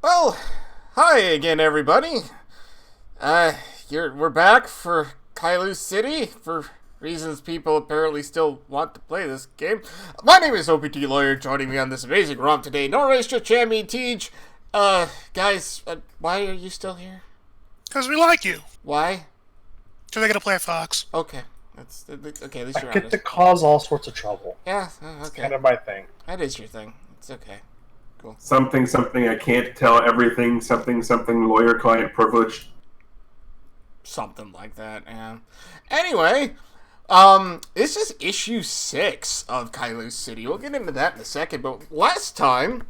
Well, hi again, everybody. We're back for Caelus City for reasons people apparently still want to play this game. My name is OPT Lawyer. Joining me on this amazing romp today, Norwestra Chammy Teej. Guys, why are you still here? Because we like you. Why? Because I gotta play Fox. Okay, that's okay. At least you're I get honest. to cause all sorts of trouble. Yeah, It's okay. kind of my thing. That is your thing. It's okay. Cool. Something, I can't tell everything, something, lawyer-client privilege. Something like that, yeah. Anyway, this is issue 6 of Caelus City. We'll get into that in a second, but last time,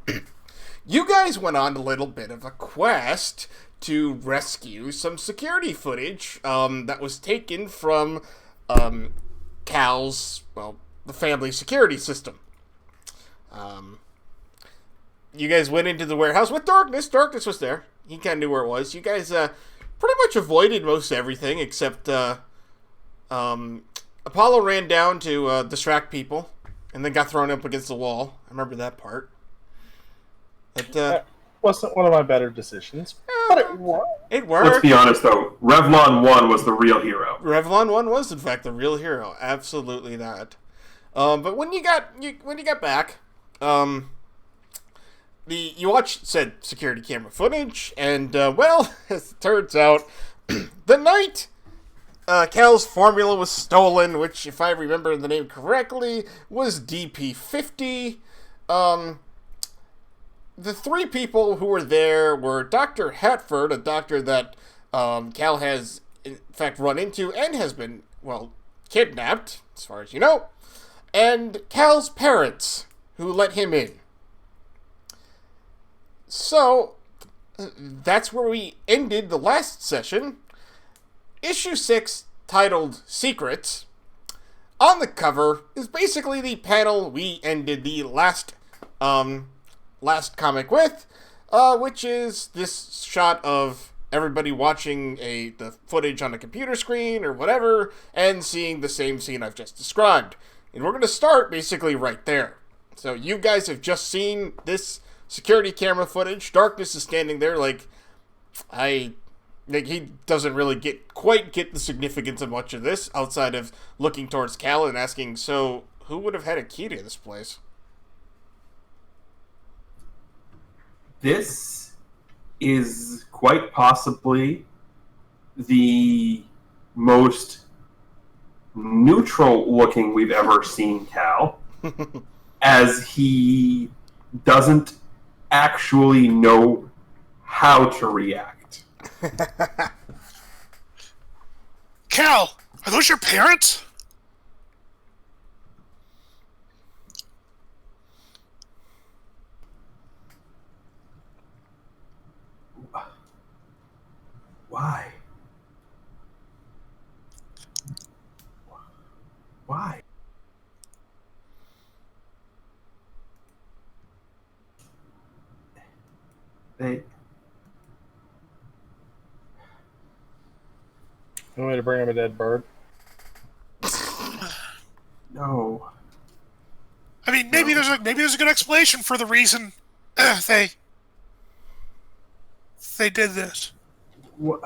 you guys went on a little bit of a quest to rescue some security footage, that was taken from, Cal's, the family security system. You guys went into the warehouse with Darkness. Darkness was there. He kind of knew where it was. You guys, pretty much avoided most everything except Apollo ran down to distract people and then got thrown up against the wall. I remember that part. That wasn't one of my better decisions, but it worked. It worked. Let's be honest, though. Revlon 1 was the real hero. Revlon 1 was, in fact, the real hero. Absolutely that. But when you got back, you watched said security camera footage, and, as it turns out, the night Cal's formula was stolen, which, if I remember the name correctly, was DP50. The three people who were there were Dr. Hatford, a doctor that Cal has, in fact, run into and has been, kidnapped, as far as you know, and Cal's parents, who let him in. So, that's where we ended the last session. Issue 6, titled Secrets. On the cover is basically the panel we ended the last comic with, which is this shot of everybody watching the footage on a computer screen or whatever, and seeing the same scene I've just described. And we're going to start basically right there. So you guys have just seen this security camera footage. Darkness is standing there he doesn't really quite get the significance of much of this outside of looking towards Cal and asking, so who would have had a key to this place? This is quite possibly the most neutral looking we've ever seen Cal, as he doesn't actually know how to react. Cal, are those your parents? Why? Why? They... You want me to bring him a dead bird? No. I mean, maybe there's a good explanation for the reason they did this. What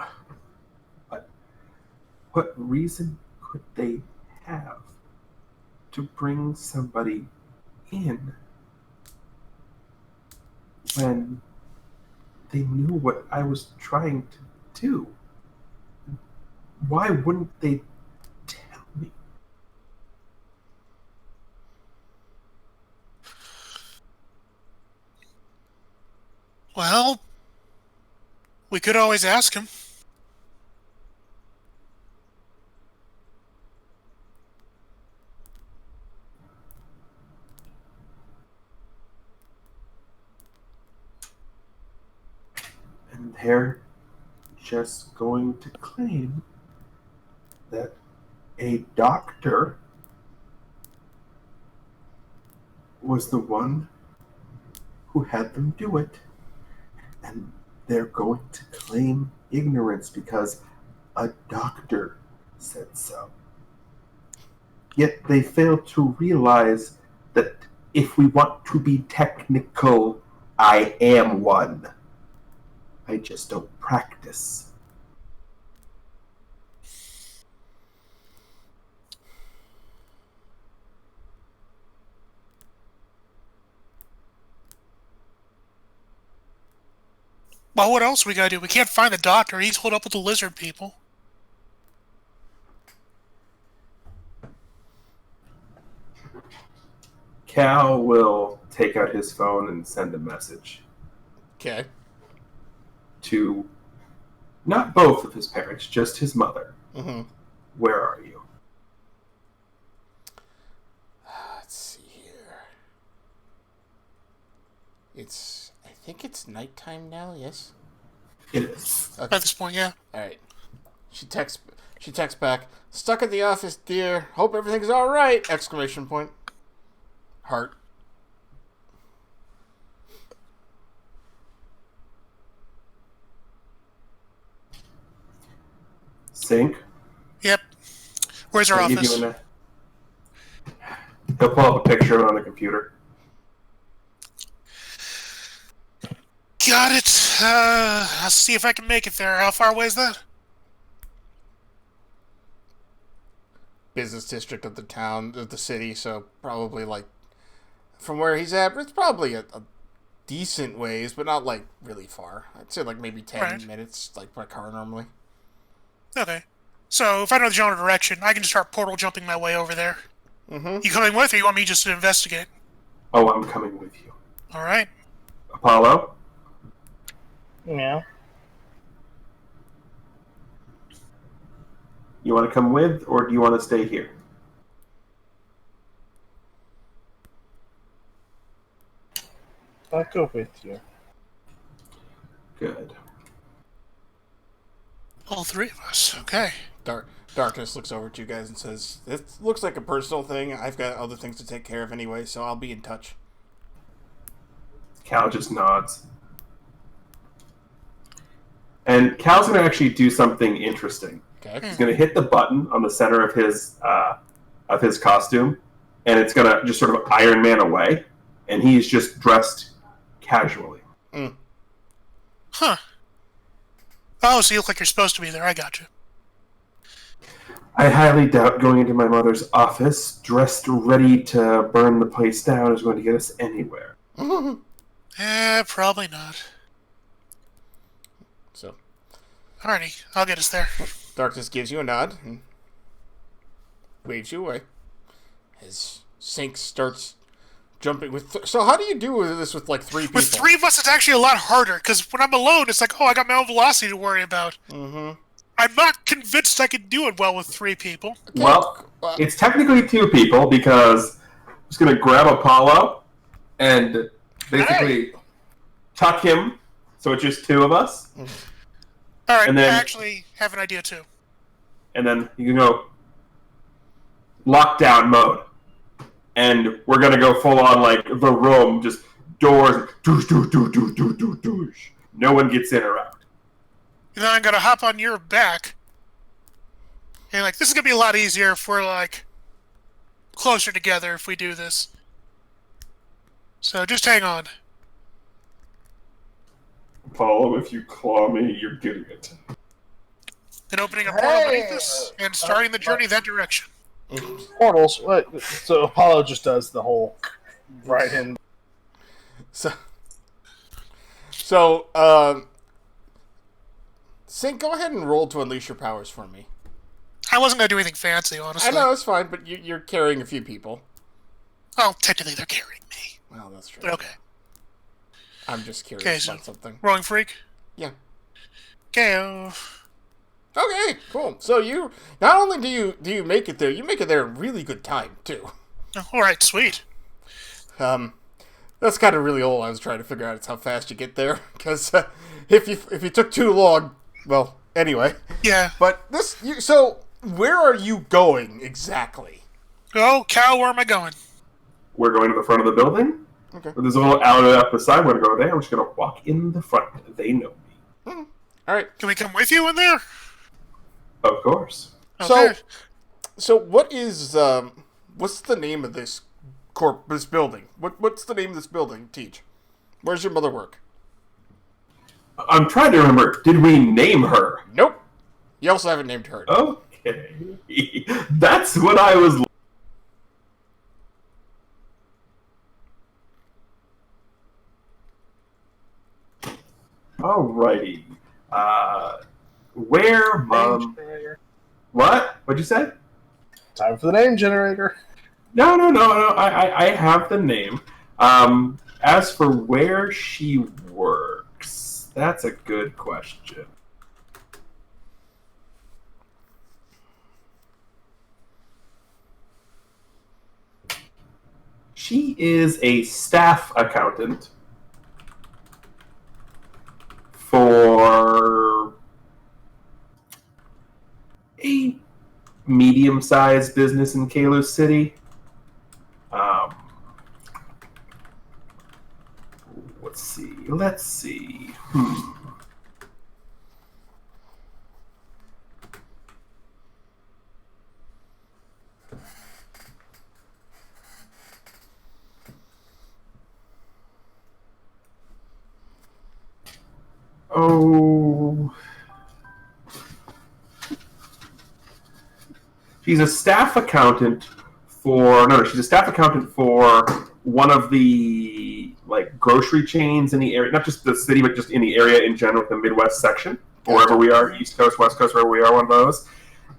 reason could they have to bring somebody in when they knew what I was trying to do? Why wouldn't they tell me? Well, we could always ask him. And they're just going to claim that a doctor was the one who had them do it. And they're going to claim ignorance because a doctor said so. Yet they fail to realize that if we want to be technical, I am one. I just don't practice. Well, what else we gotta do? We can't find the doctor. He's holed up with the lizard people. Cal will take out his phone and send a message. Okay. To not both of his parents, just his mother. Mm-hmm. Where are you? Let's see here. I think it's nighttime now, yes? It is. Okay. At this point, yeah. Alright. She texts back, stuck at the office, dear. Hope everything's alright! Exclamation point. Heart. Sync. Yep. Where's our I'll give office? you He'll pull up a picture of it on the computer. Got it. I'll see if I can make it there. How far away is that? Business district of the town, of the city, so probably like from where he's at, it's probably a decent ways, but not like really far. I'd say like maybe 10 minutes, like by car normally. Okay. So if I know the general direction, I can just start portal jumping my way over there. Mm-hmm. You coming with, or you want me just to investigate? Oh, I'm coming with you. All right. Apollo? Yeah. You want to come with, or do you want to stay here? I'll go with you. Good. All three of us. Okay. Darkness looks over at you guys and says, "This looks like a personal thing. I've got other things to take care of anyway, so I'll be in touch." Cal just nods. And Cal's going to actually do something interesting. Okay. He's going to hit the button on the center of his costume, and it's going to just sort of Iron Man away, and he's just dressed casually. Mm. Huh. Oh, so you look like you're supposed to be there. I got you. I highly doubt going into my mother's office, dressed ready to burn the place down, is going to get us anywhere. Probably not. So, Alrighty, I'll get us there. Darkness gives you a nod and waves you away. As Sync starts jumping with... So how do you do this with like 3 people? With 3 of us, it's actually a lot harder, because when I'm alone, it's like, oh, I got my own velocity to worry about. Mm-hmm. I'm not convinced I could do it well with 3 people. Okay. Well, it's technically 2 people, because I'm just going to grab Apollo and basically tuck him, so it's just 2 of us. Alright, And then- I actually have an idea, too. And then you can go lockdown mode. And we're going to go full on, like, the room, just doors, doosh, doosh, doosh, doosh, doosh, doosh, doosh. No one gets in or out. And then I'm gonna hop on your back. And, like, this is gonna be a lot easier if we're, like, closer together if we do this. So, just hang on. Apollo, if you claw me, you're getting it. Then opening a portal beneath us and starting the journey that direction. Portals. What? So Apollo just does the whole right hand. So, Sync, go ahead and roll to unleash your powers for me. I wasn't gonna do anything fancy, honestly. I know, it's fine, but you're carrying a few people. Well, technically they're carrying me. Well, that's true. But okay. I'm just curious Okay, so about something. rolling freak? Yeah. Okay. Okay, cool. So you, not only do you make it there, you make it there in really good time, too. Alright, sweet. That's kind of really all I was trying to figure out is how fast you get there, because if you took too long, well, anyway. Yeah. But so where are you going exactly? Oh, Cal, where am I going? We're going to the front of the building. Okay. There's a little alley up the side. We're going to go there. We're just going to walk in the front. They know me. All right. Can we come with you in there? Of course. Okay. So what is what's the name of this building? What's the name of this building? Teach. Where's your mother work? I'm trying to remember. Did we name her? Nope. You also haven't named her. Okay. That's what I was. Alrighty. Where, Mom? What? What'd you say? Time for the name generator. No. I have the name. As for where she works, that's a good question. She is a staff accountant for a medium-sized business in Caelus City. Let's see. Oh. She's a staff accountant she's a staff accountant for one of the grocery chains in the area, not just the city, but just in the area in general, the Midwest section, or wherever we are, East Coast, West Coast, wherever we are, one of those.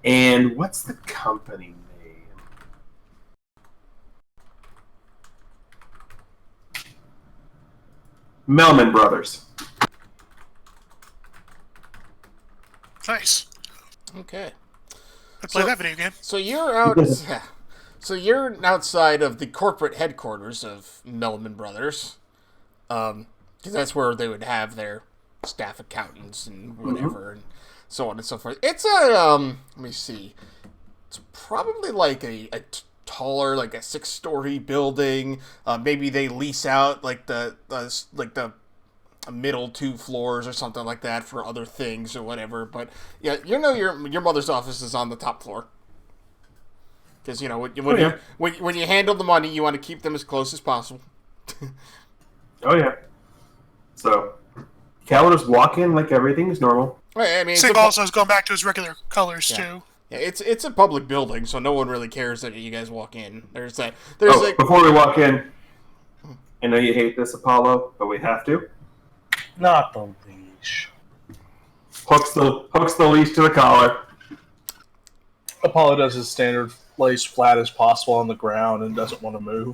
And what's the company name? Melman Brothers. Nice. Okay. Let's play that video game. So you're out. So you're outside of the corporate headquarters of Melman Brothers, because that's where they would have their staff accountants and whatever, and so on and so forth. It's a let me see. It's probably like a taller, like a 6-story building. Maybe they lease out like the middle 2 floors or something like that for other things or whatever. But yeah, your mother's office is on the top floor. Because, when you handle the money, you want to keep them as close as possible. Oh, yeah. So, Cal just walk in like everything's normal. I mean, Sig also is going back to his regular colors, too. Yeah, it's a public building, so no one really cares that you guys walk in. Before we walk in, I know you hate this, Apollo, but we have to. Not the leash. Hooks the leash to the collar. Apollo does his standard lays flat as possible on the ground and doesn't want to move.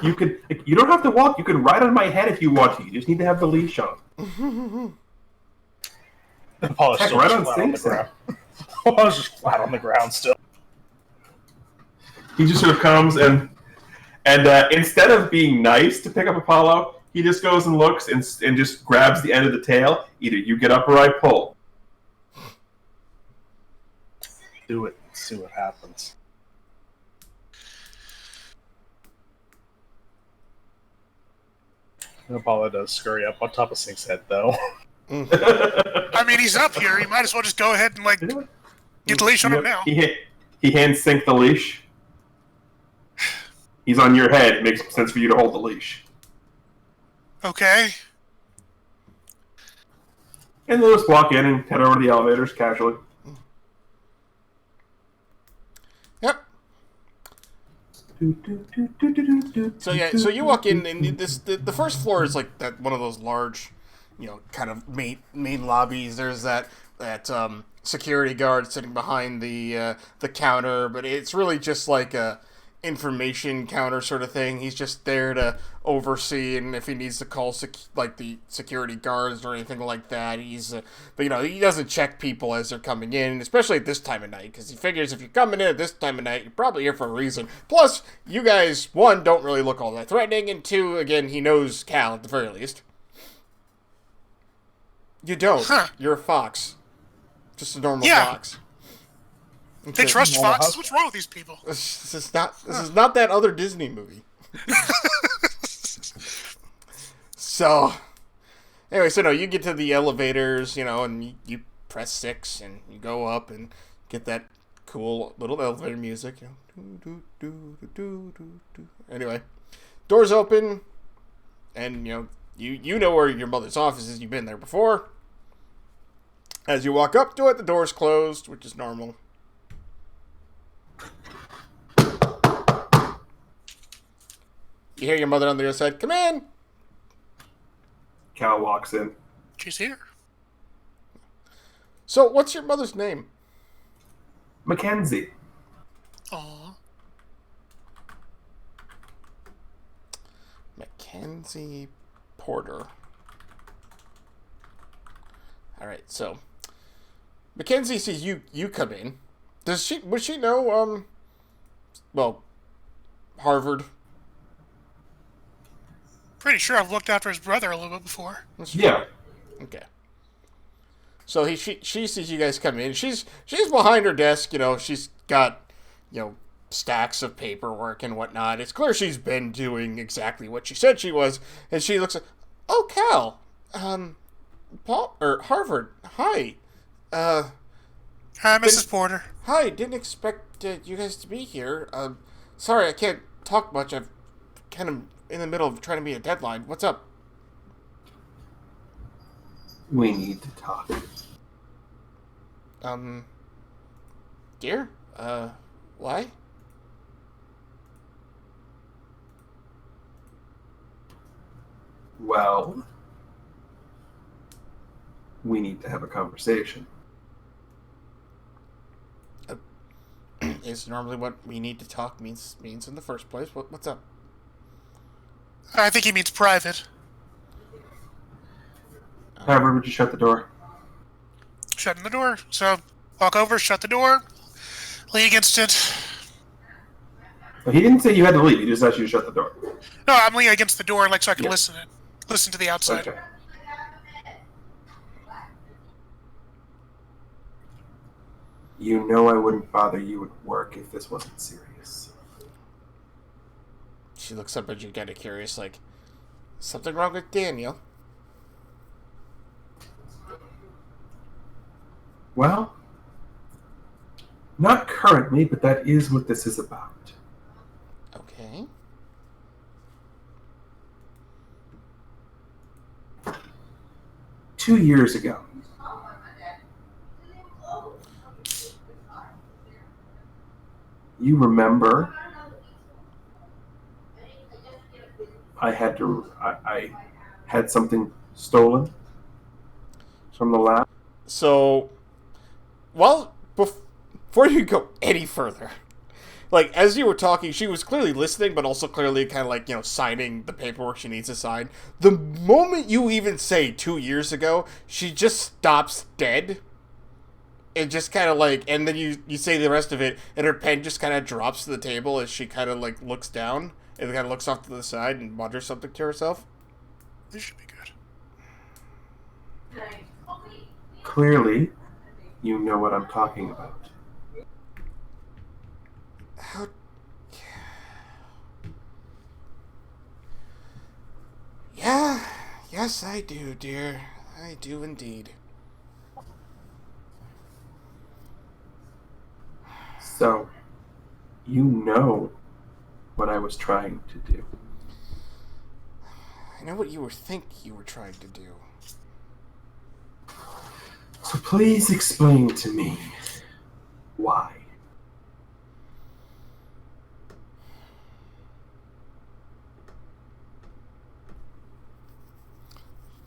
You don't have to walk. You can ride on my head if you want to. You just need to have the leash on. Apollo's still right just on flat on the sync. ground. Apollo's just flat on the ground still. He just sort of comes and instead of being nice to pick up Apollo, he just goes and looks and just grabs the end of the tail. Either you get up or I pull. Do it. See what happens. Apollo does scurry up on top of Sync's head, though. I mean, he's up here. He might as well just go ahead and get the leash on him now. He hands Sync the leash. He's on your head. It makes sense for you to hold the leash. Okay. And they'll just walk in and head over to the elevators casually. Yep. So you walk in, and the first floor is like that one of those large, kind of main lobbies. There's that security guard sitting behind the counter, but it's really just like a information counter sort of thing. He's just there to oversee, and if he needs to call the security guards or anything like that, but he doesn't check people as they're coming in, especially at this time of night, because he figures if you're coming in at this time of night, you're probably here for a reason. Plus, you guys, 1, don't really look all that threatening, and 2, again, he knows Cal at the very least. You don't. Huh. You're a fox. Just a normal fox. They trust foxes? What's wrong with these people? This is not that other Disney movie. So, anyway, no, you get to the elevators, and you press 6, and you go up and get that cool little elevator music. Anyway, doors open, and, You know where your mother's office is. You've been there before. As you walk up to it, the door's closed, which is normal. You hear your mother on the other side. Come in. Cal walks in. She's here. So, what's your mother's name? Mackenzie. Aw. Mackenzie Porter. All right, so Mackenzie sees you come in. Would she know well, Harvard? Pretty sure I've looked after his brother a little bit before. Yeah. Okay. So she sees you guys come in. She's behind her desk. She's got stacks of paperwork and whatnot. It's clear she's been doing exactly what she said she was. And she looks like, oh, Cal, Paul or Harvard. Hi. Hi, Mrs. Porter. Hi. Didn't expect you guys to be here. Sorry, I can't talk much. I'm kind of in the middle of trying to meet a deadline. What's up? We need to talk. Dear? Why? Well, we need to have a conversation. Is normally what we need to talk means in the first place. What's up? I think he means private. However, would you shut the door? Shutting the door. So, walk over, shut the door, lean against it. Well, he didn't say you had to leave. He just asked you to shut the door. No, I'm leaning against the door, so I can Yeah. listen to the outside. Okay. You know I wouldn't bother you at work if this wasn't serious. She looks up at you, kind of curious, like, something wrong with Daniel? Well, not currently, but that is what this is about. Okay. Two years ago, you remember I had something stolen from the lab? So, well, before you go any further, like, as you were talking, she was clearly listening, but also clearly kind of like, signing the paperwork she needs to sign. The moment you even say 2 years ago, she just stops dead. And just kind of like, and then you say the rest of it, and her pen just kind of drops to the table as she kind of like looks down, and kind of looks off to the side and mutters something to herself. This should be good. Clearly, you know what I'm talking about. How... Yeah, yes I do, dear. I do indeed. So, you know what I was trying to do. I know what you you were trying to do. So please explain to me why.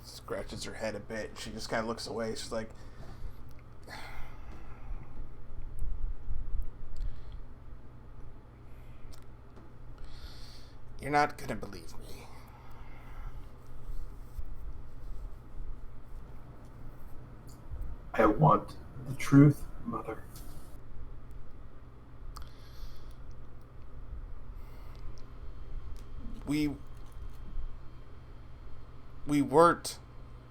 Scratches her head a bit. She just kind of looks away. She's like, you're not gonna believe me. I want the truth, Mother. We weren't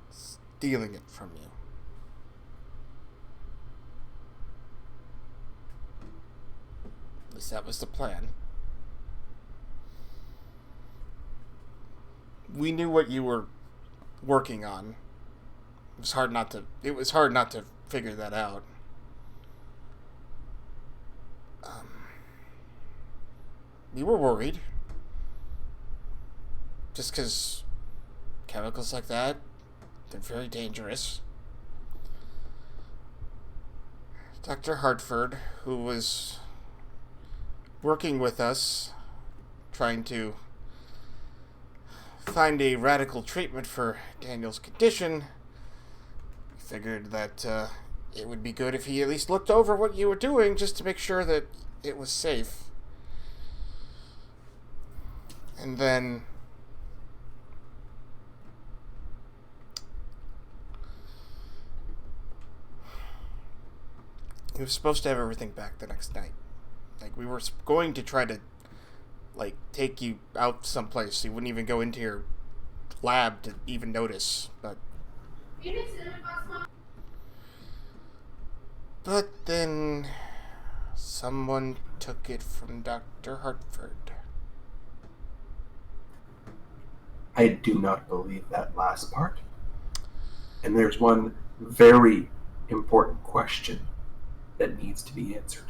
stealing it from you. At least that was the plan. We knew what you were working on. It was hard not to figure that out. We were worried. Just because chemicals like that, they're very dangerous. Dr. Hartford, who was working with us, trying to find a radical treatment for Daniel's condition, figured that it would be good if he at least looked over what you were doing just to make sure that it was safe. And then he was supposed to have everything back the next night. Like, we were going to try to, like, take you out someplace so you wouldn't even go into your lab to even notice, but then someone took it from Dr. Hartford. I do not believe that last part. And there's one very important question that needs to be answered.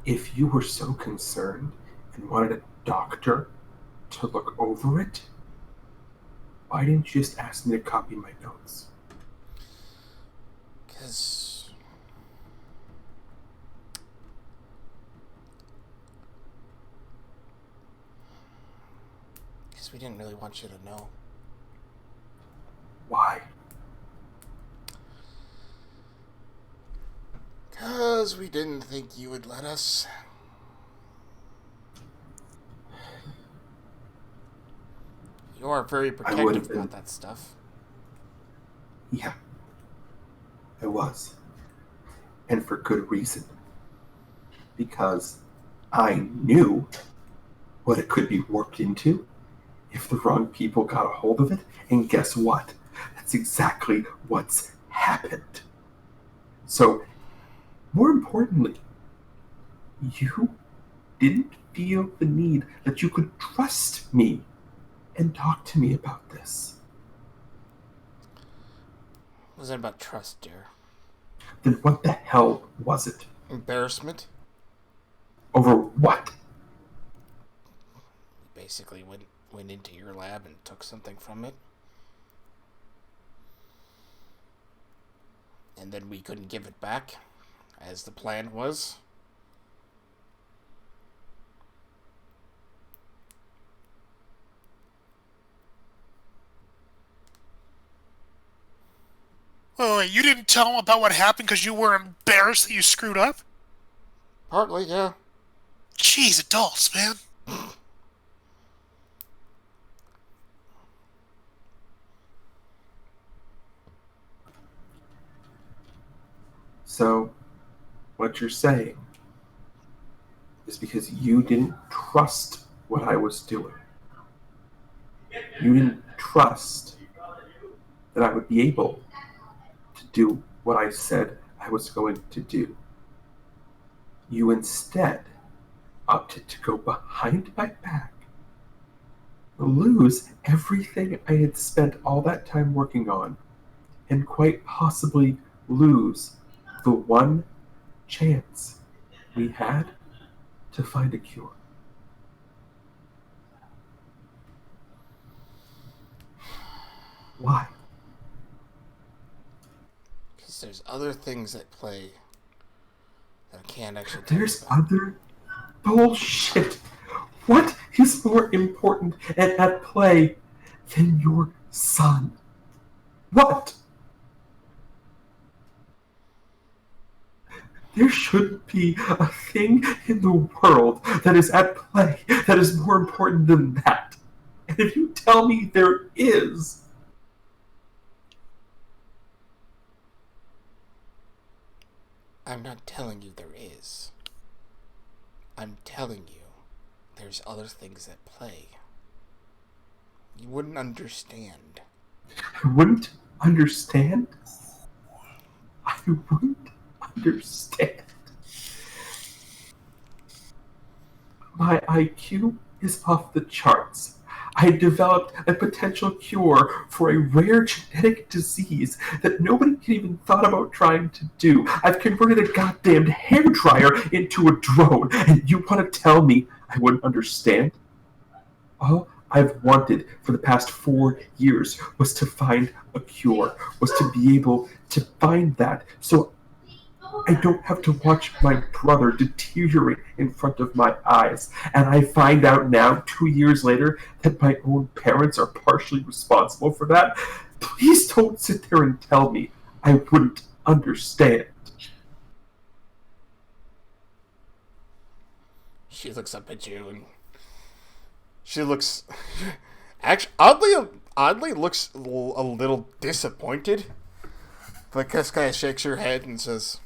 If you were so concerned and wanted a doctor to look over it, why didn't you just ask me to copy my notes? Because we didn't really want you to know. Why? Because we didn't think you would let us. You are very protective about that stuff. Yeah, I was. And for good reason. Because I knew what it could be warped into if the wrong people got a hold of it. And guess what? That's exactly what's happened. So, more importantly, you didn't feel the need that you could trust me and talk to me about this. It wasn't about trust, dear. Then what the hell was it? Embarrassment? Over what? Basically went into your lab and took something from it. And then we couldn't give it back, as the plan was. Oh, wait, you didn't tell him about what happened because you were embarrassed that you screwed up? Partly, yeah. Jeez, adults, man. So, what you're saying is because you didn't trust what I was doing. You didn't trust that I would be able to do what I said I was going to do. You instead opted to go behind my back, lose everything I had spent all that time working on, and quite possibly lose the one chance we had to find a cure. Why? Because there's other things at play that I can't actually tell There's you about. other bullshit. What is more important and at play than your son? What? There shouldn't be a thing in the world that is at play that is more important than that. And if you tell me there is... I'm not telling you there is. I'm telling you there's other things at play. You wouldn't understand. I wouldn't understand? I wouldn't understand. My IQ is off the charts. I developed a potential cure for a rare genetic disease that nobody had even thought about trying to do. I've converted a goddamned hairdryer into a drone, and you want to tell me I wouldn't understand? All I've wanted for the past 4 years was to find a cure, was to be able to find that so I don't have to watch my brother deteriorate in front of my eyes. And I find out now, 2 years later, that my own parents are partially responsible for that. Please don't sit there and tell me I wouldn't understand. She looks up at you and she looks actually oddly looks a little disappointed. But just kind of shakes her head and says,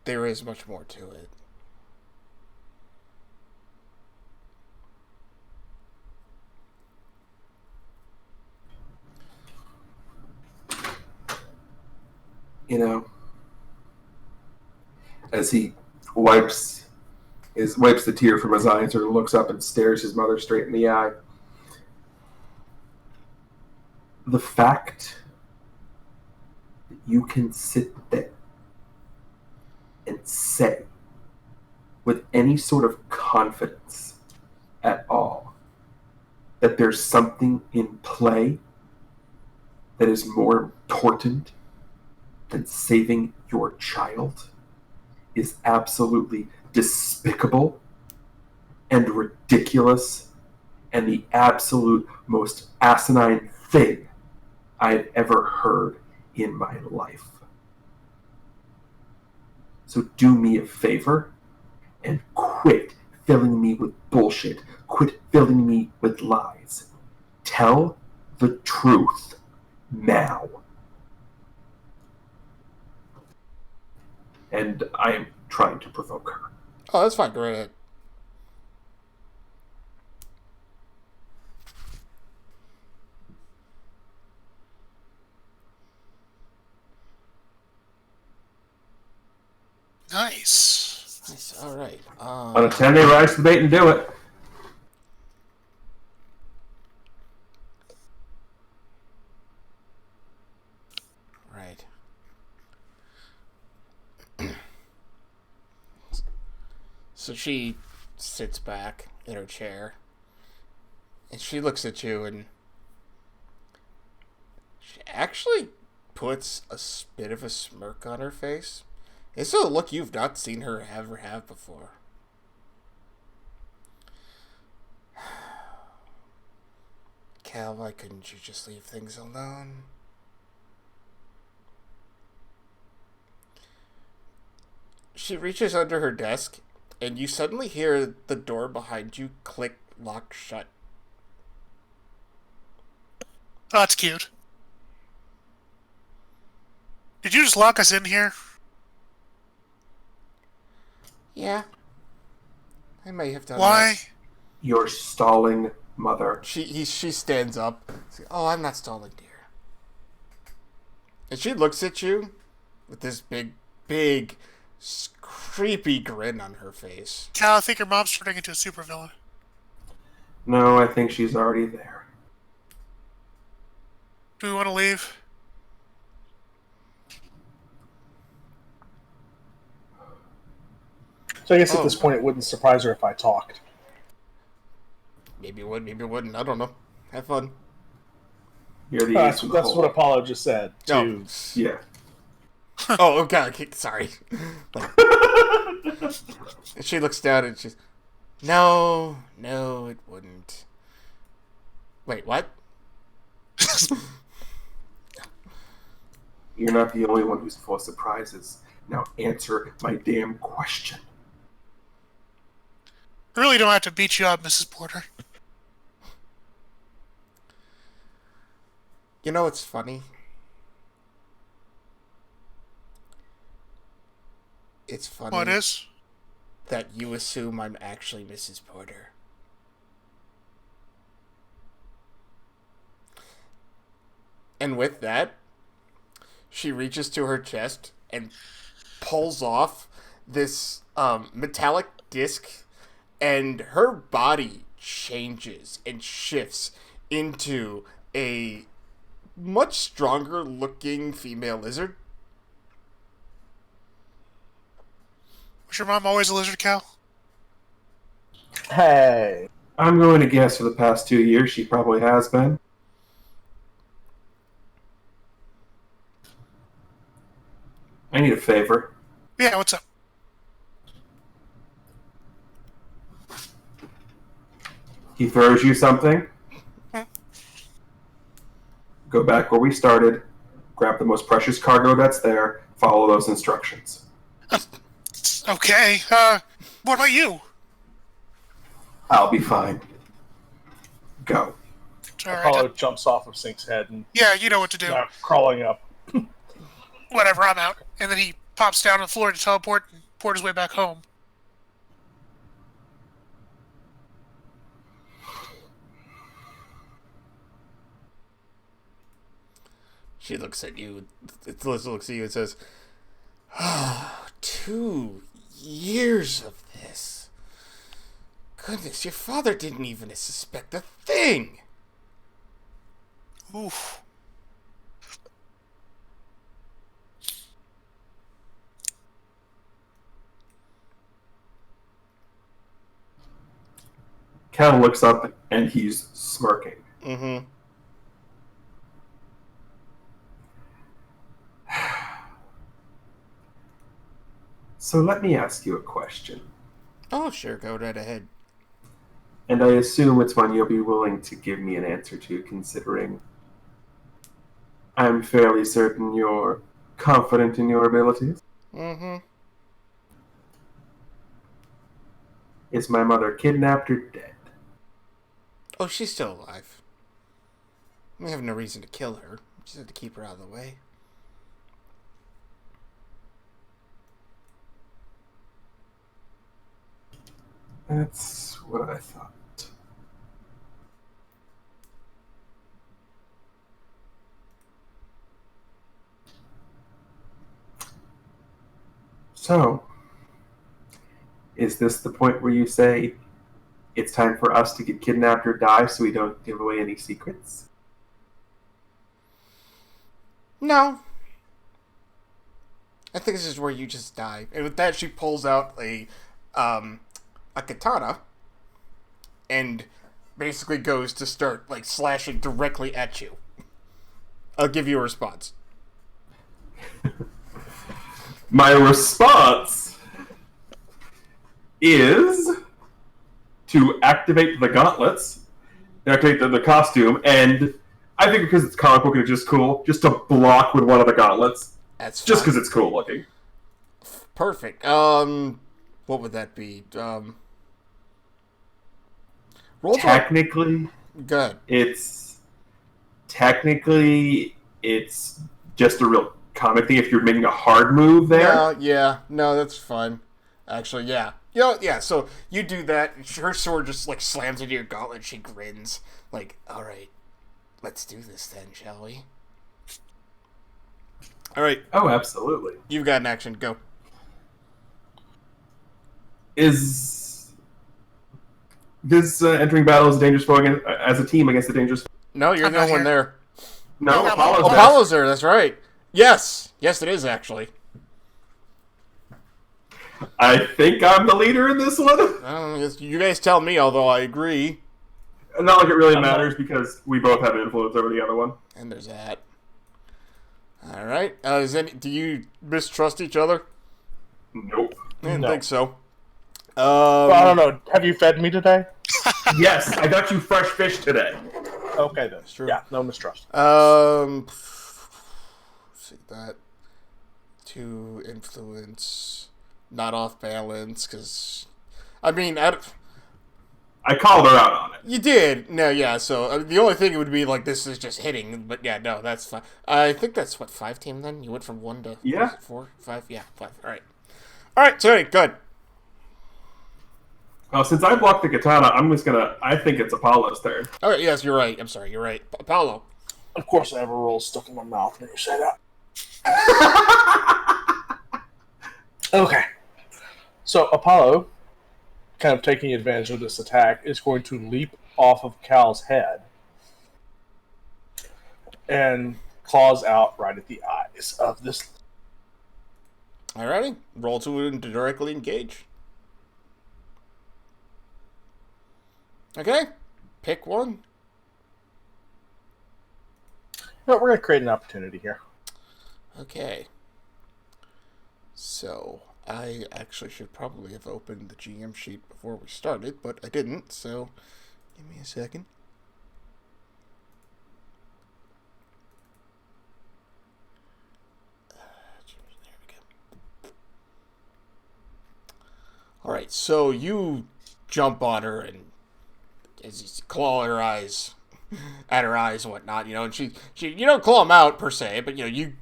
"There is much more to it." You know, as he wipes wipes the tear from his eyes or looks up and stares his mother straight in the eye. The fact that you can sit there and say with any sort of confidence at all that there's something in play that is more important than saving your child is absolutely despicable and ridiculous and the absolute most asinine thing I've ever heard in my life. So do me a favor and quit filling me with bullshit. Quit filling me with lies. Tell the truth now. And I am trying to provoke her. Oh, that's fine. Go right ahead. Nice. Nice. All right. On a 10, they rise to the bait and do it. Right. So she sits back in her chair and she looks at you and she actually puts a bit of a smirk on her face. It's a look you've not seen her ever have before. Cal, why couldn't you just leave things alone? She reaches under her desk, and you suddenly hear the door behind you click, lock, shut. Oh, that's cute. Did you just lock us in here? Yeah. I may have done Why? that. You're stalling, mother. She stands up. Oh, I'm not stalling, dear. And she looks at you with this big, creepy grin on her face. Cal, I think your mom's turning into a supervillain. No, I think she's already there. Do we want to leave? So I guess at this point it wouldn't surprise her if I talked. Maybe it would, maybe it wouldn't. I don't know. Have fun. You're the That's ace of the hole. what Apollo just said. Oh, Yeah. oh, okay. Sorry. She looks down and she's, no, it wouldn't. Wait, what? You're not the only one who's full of surprises. Now answer my damn question. I really don't have to beat you up, Mrs. Porter. You know what's funny? It's funny What is? that you assume I'm actually Mrs. Porter. And with that, she reaches to her chest and pulls off this metallic disc, and her body changes and shifts into a much stronger looking female lizard. What's your mom always a lizard cow? Hey. I'm going to guess for the past 2 years she probably has been. I need a favor. Yeah, what's up? He throws you something. Hmm. Go back where we started. Grab the most precious cargo that's there. Follow those instructions. Okay, what about you? I'll be fine. Go. Alright, Apollo jumps off of Sync's head and yeah, you know what to do. now crawling up. Whatever, I'm out. And then he pops down on the floor to teleport and port his way back home. She looks at you. Liz looks at you and says, "Oh, 2 years of this. Goodness, your father didn't even suspect a thing." Oof. Cal looks up and he's smirking. Mm-hmm. So let me ask you a question. Oh, sure, go right ahead. And I assume it's one you'll be willing to give me an answer to, considering I'm fairly certain you're confident in your abilities. Mm-hmm. Is my mother kidnapped or dead? Oh, she's still alive. We have no reason to kill her. We just have to keep her out of the way. That's what I thought. So, is this the point where you say it's time for us to get kidnapped or die so we don't give away any secrets? No. I think this is where you just die. And with that, she pulls out a katana and basically goes to start like slashing directly at you. I'll give you a response. My response is to activate the gauntlets, activate the costume, and I think because it's comic book and it's just cool, just to block with one of the gauntlets. That's fine. Just because it's cool looking. Perfect. What would that be? Roll Technically, good. it's just a real comic thing. If you're making a hard move there, No, that's fine. Actually, yeah. Yeah, so you do that, and her sword just, like, slams into your gauntlet, she grins. Like, alright, let's do this then, shall we? Alright, oh, absolutely. you've got an action, go. Is this entering battle as a dangerous foe as a team against a dangerous? No, you're I'm the not only one here. there. No, No, Apollo's there. Apollo's there, that's right. Yes, it is, actually. I think I'm the leader in this one. You guys tell me, although I agree. Not like it really matters because we both have influence over the other one. And there's that. Alright, do you mistrust each other? Nope. I didn't No. think so. Well, I don't know. Have you fed me today? Yes, I got you fresh fish today. Okay, then. True. Yeah, no mistrust. See that. To influence, not off balance, because, I mean, I called her out on it. you did. No, yeah, so the only thing would be, like, this is just hitting, but yeah, no, that's fine. I think that's, 5 team then? You went from 1 to Yeah. 4, 5? Yeah, 5. Alright. Alright, so good. Well, since I blocked the katana, I think it's Apollo's turn. Alright, yes, you're right. I'm sorry, you're right. Apollo. Of course, I have a roll stuck in my mouth when you say that. Okay. So, Apollo, kind of taking advantage of this attack, is going to leap off of Cal's head and claws out right at the eyes of this. Alrighty. Roll to directly engage. Okay. Pick one. No, we're going to create an opportunity here. Okay. So, I actually should probably have opened the GM sheet before we started, but I didn't, so give me a second. There we go. Alright, so you jump on her and as you claw her eyes at her eyes and whatnot, and she you don't claw them out per se, but you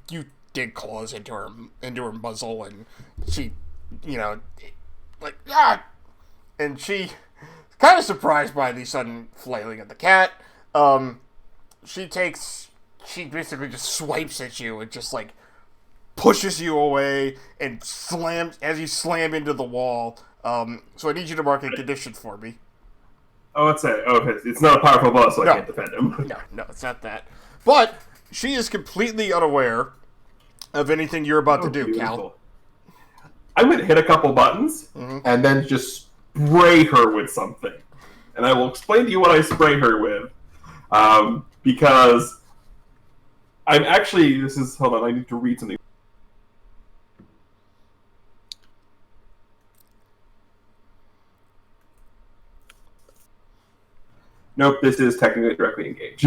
dig claws into her muzzle, and she like and she kind of surprised by the sudden flailing of the cat. She basically just swipes at you and just like pushes you away and slams as you slam into the wall. So I need you to mark a condition for me. Oh, it's not a powerful boss, so I can't defend him. No, it's not that. But she is completely unaware of anything you're about to do, beautiful. Cal. I'm going to hit a couple buttons and then just spray her with something. And I will explain to you what I spray her with. Because I'm actually... Hold on, I need to read something. Nope, this is technically directly engaged.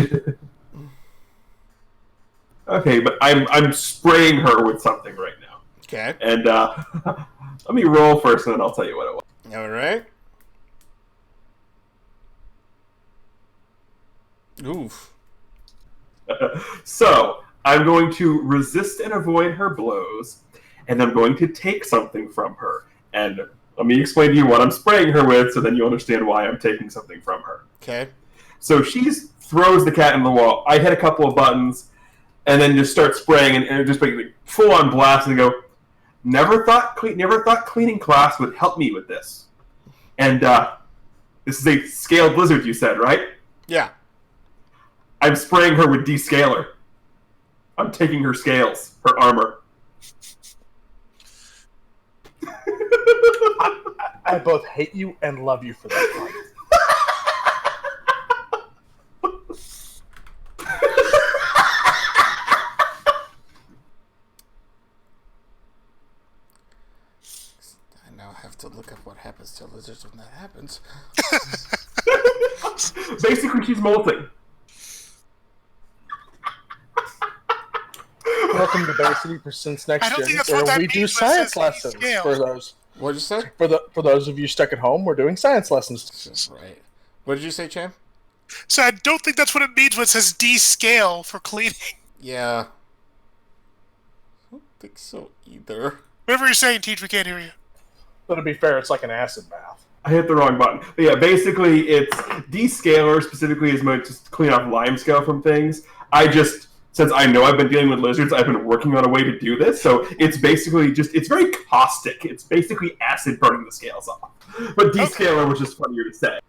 Okay, but I'm spraying her with something right now. Okay. And let me roll first, and then I'll tell you what it was. All right. Oof. So, I'm going to resist and avoid her blows, and I'm going to take something from her. And let me explain to you what I'm spraying her with, so then you understand why I'm taking something from her. Okay. So she throws the cat in the wall. I hit a couple of buttons, and then just start spraying, and just like full-on blast, and go, never thought cleaning class would help me with this. And this is a scaled lizard, you said, right? Yeah. I'm spraying her with descaler. I'm taking her scales, her armor. I both hate you and love you for that part. I now have to look up what happens to lizards when that happens. Basically, she's molting. Welcome to Bear City Presents Next I don't Gen, think that's where what that we do means when it science says lessons scale. for those. What'd you say? For those of you stuck at home, we're doing science lessons. Right. What did you say, Champ? So I don't think that's what it means when it says descale for cleaning. Yeah. I don't think so either. Whatever you're saying, Teach, we can't hear you. But to be fair, it's like an acid bath. I hit the wrong button. But yeah, basically, it's descaler specifically is meant to clean off limescale from things. Since I know I've been dealing with lizards, I've been working on a way to do this. So it's basically it's very caustic. It's basically acid burning the scales off. But descaler was just funnier to say.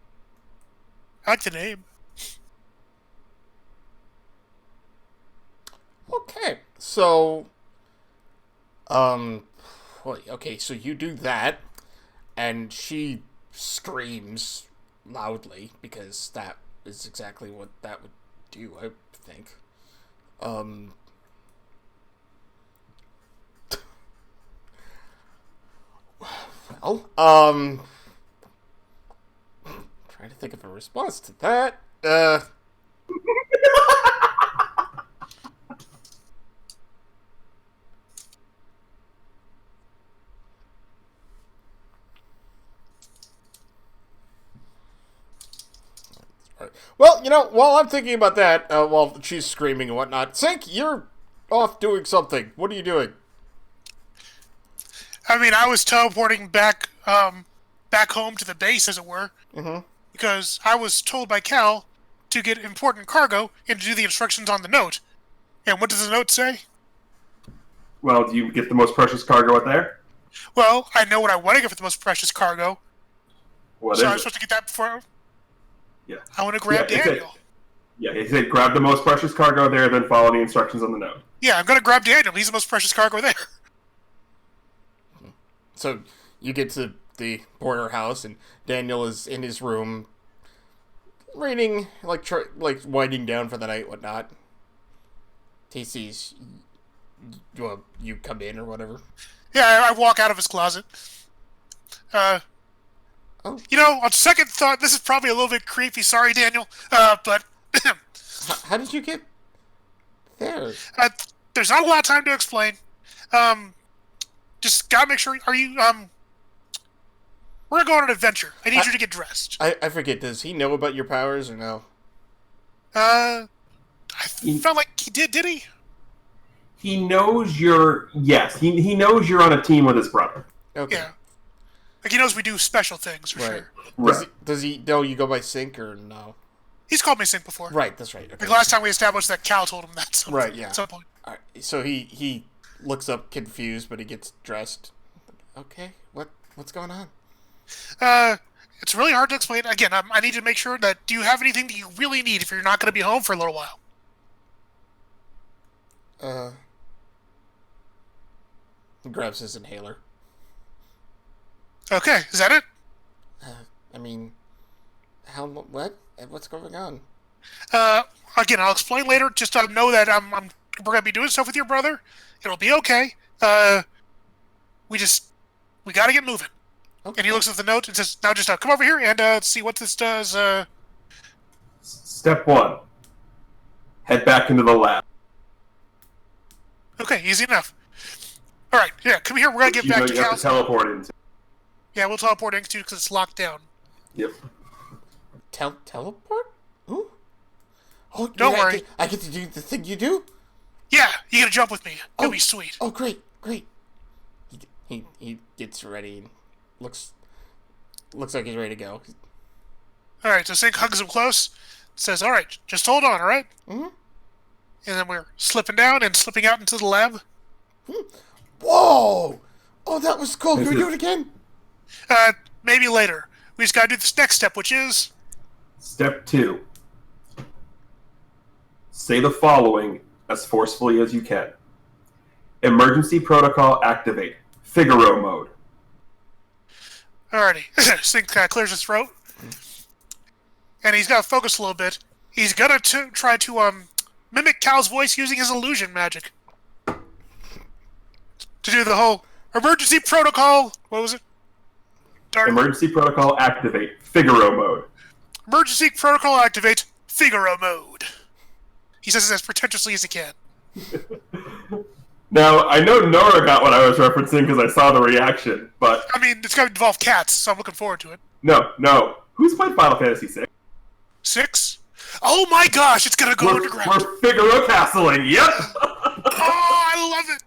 I like the name. Okay. So, okay, so you do that, and she screams loudly, because that is exactly what that would do, I think. Trying to think of a response to that. Well, while I'm thinking about that, while she's screaming and whatnot, Sink, you're off doing something. What are you doing? I mean, I was teleporting back home to the base, as it were, because I was told by Cal to get important cargo and to do the instructions on the note. And what does the note say? Well, do you get the most precious cargo out there? Well, I know what I want to get for the most precious cargo. What So is I'm it? supposed to get that before... Yeah. I want to grab Daniel. He said grab the most precious cargo there, then follow the instructions on the note. Yeah, I'm going to grab Daniel. He's the most precious cargo there. So you get to the Porter house, and Daniel is in his room, reading, like winding down for the night, whatnot. He sees, well, you come in or whatever. Yeah, I walk out of his closet. Oh. You know, on second thought, this is probably a little bit creepy. Sorry, Daniel. But How did you get there? there's not a lot of time to explain. Just gotta make sure. Are you? We're gonna go on an adventure. I need you to get dressed. I forget. Does he know about your powers or no? I felt like he did. Did he? He knows you're... Yes, he knows you're on a team with his brother. Okay. Yeah. Like he knows we do special things for Right. sure. Right. Does he know you go by Sync or no? He's called me Sync before. Right. That's right. Okay. Like last time we established that Cal told him that. Right, yeah. At some point. All right, so he looks up confused, but he gets dressed. Okay, what's going on? It's really hard to explain. Again, I need to make sure that. Do you have anything that you really need if you're not going to be home for a little while? He grabs his inhaler. Okay, is that it? I mean, what? What's going on? Again, I'll explain later. Just know that we're gonna be doing stuff with your brother. It'll be okay. We gotta get moving. Okay. And he looks at the note and says, "Now just come over here and see what this does." Step 1. Head back into the lab. Okay, easy enough. All right, yeah, come here. We're gonna get You back know to you have Cal's. to teleport into. Yeah, we'll teleport into because it's locked down. Yep. Teleport? Ooh. Oh, Don't yeah, worry. I get to do the thing you do? Yeah, you gotta jump with me. It'll be sweet. Oh, great. He gets ready and looks like he's ready to go. All right, so Sync hugs him close. Says, "All right, just hold on, all right?" Mm-hmm. And then we're slipping down and slipping out into the lab. Whoa! Oh, that was cool. Can we do it again? Maybe later. We just gotta do this next step, which is... Step 2. Say the following as forcefully as you can. Emergency protocol activate. Figaro mode. Alrighty. Sync clears his throat. And he's gotta focus a little bit. He's gonna try to mimic Cal's voice using his illusion magic. To do the whole emergency protocol... What was it? Darn. Emergency protocol activate. Figaro mode. Emergency protocol activate. Figaro mode. He says it as pretentiously as he can. Now, I know Nora got what I was referencing because I saw the reaction, but... I mean, it's gonna involve cats, so I'm looking forward to it. No. Who's played Final Fantasy VI? 6? Oh my gosh, it's gonna go underground. We're Figaro castling, yep! Oh, I love it!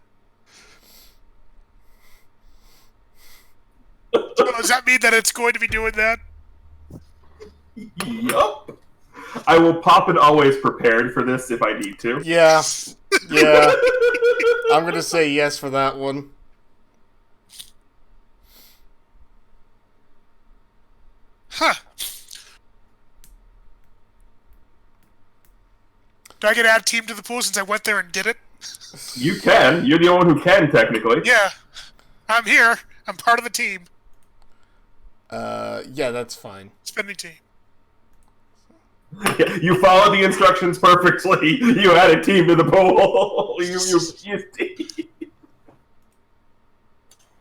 So does that mean that it's going to be doing that? Yup. I will pop an always prepared for this if I need to. Yeah. I'm gonna say yes for that one. Huh. Do I get to add team to the pool since I went there and did it? You can. You're the only one who can, technically. Yeah. I'm here. I'm part of the team. Yeah, that's fine. Spending team. You followed the instructions perfectly. You added team to the poll. you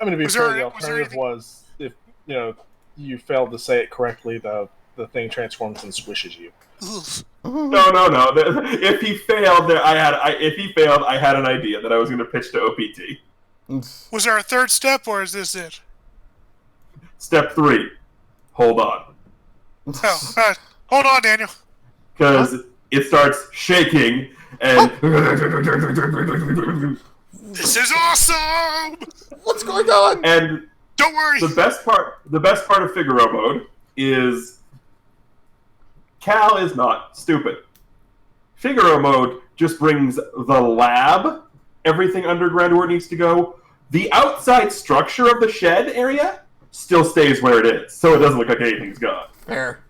I mean, to be Was fair, there- the was there alternative anything- was if you failed to say it correctly, the thing transforms and squishes you. Oof. No. If he failed, I had an idea that I was going to pitch to OPT. Was there a third step, or is this it? Step 3. Hold on. Oh, hold on, Daniel. Because it starts shaking and... This is awesome! What's going on? and Don't worry. the best part of Figaro mode is Cal is not stupid. Figaro mode just brings the lab, everything underground where it needs to go. The outside structure of the shed area still stays where it is, so it doesn't look like anything's gone. Fair.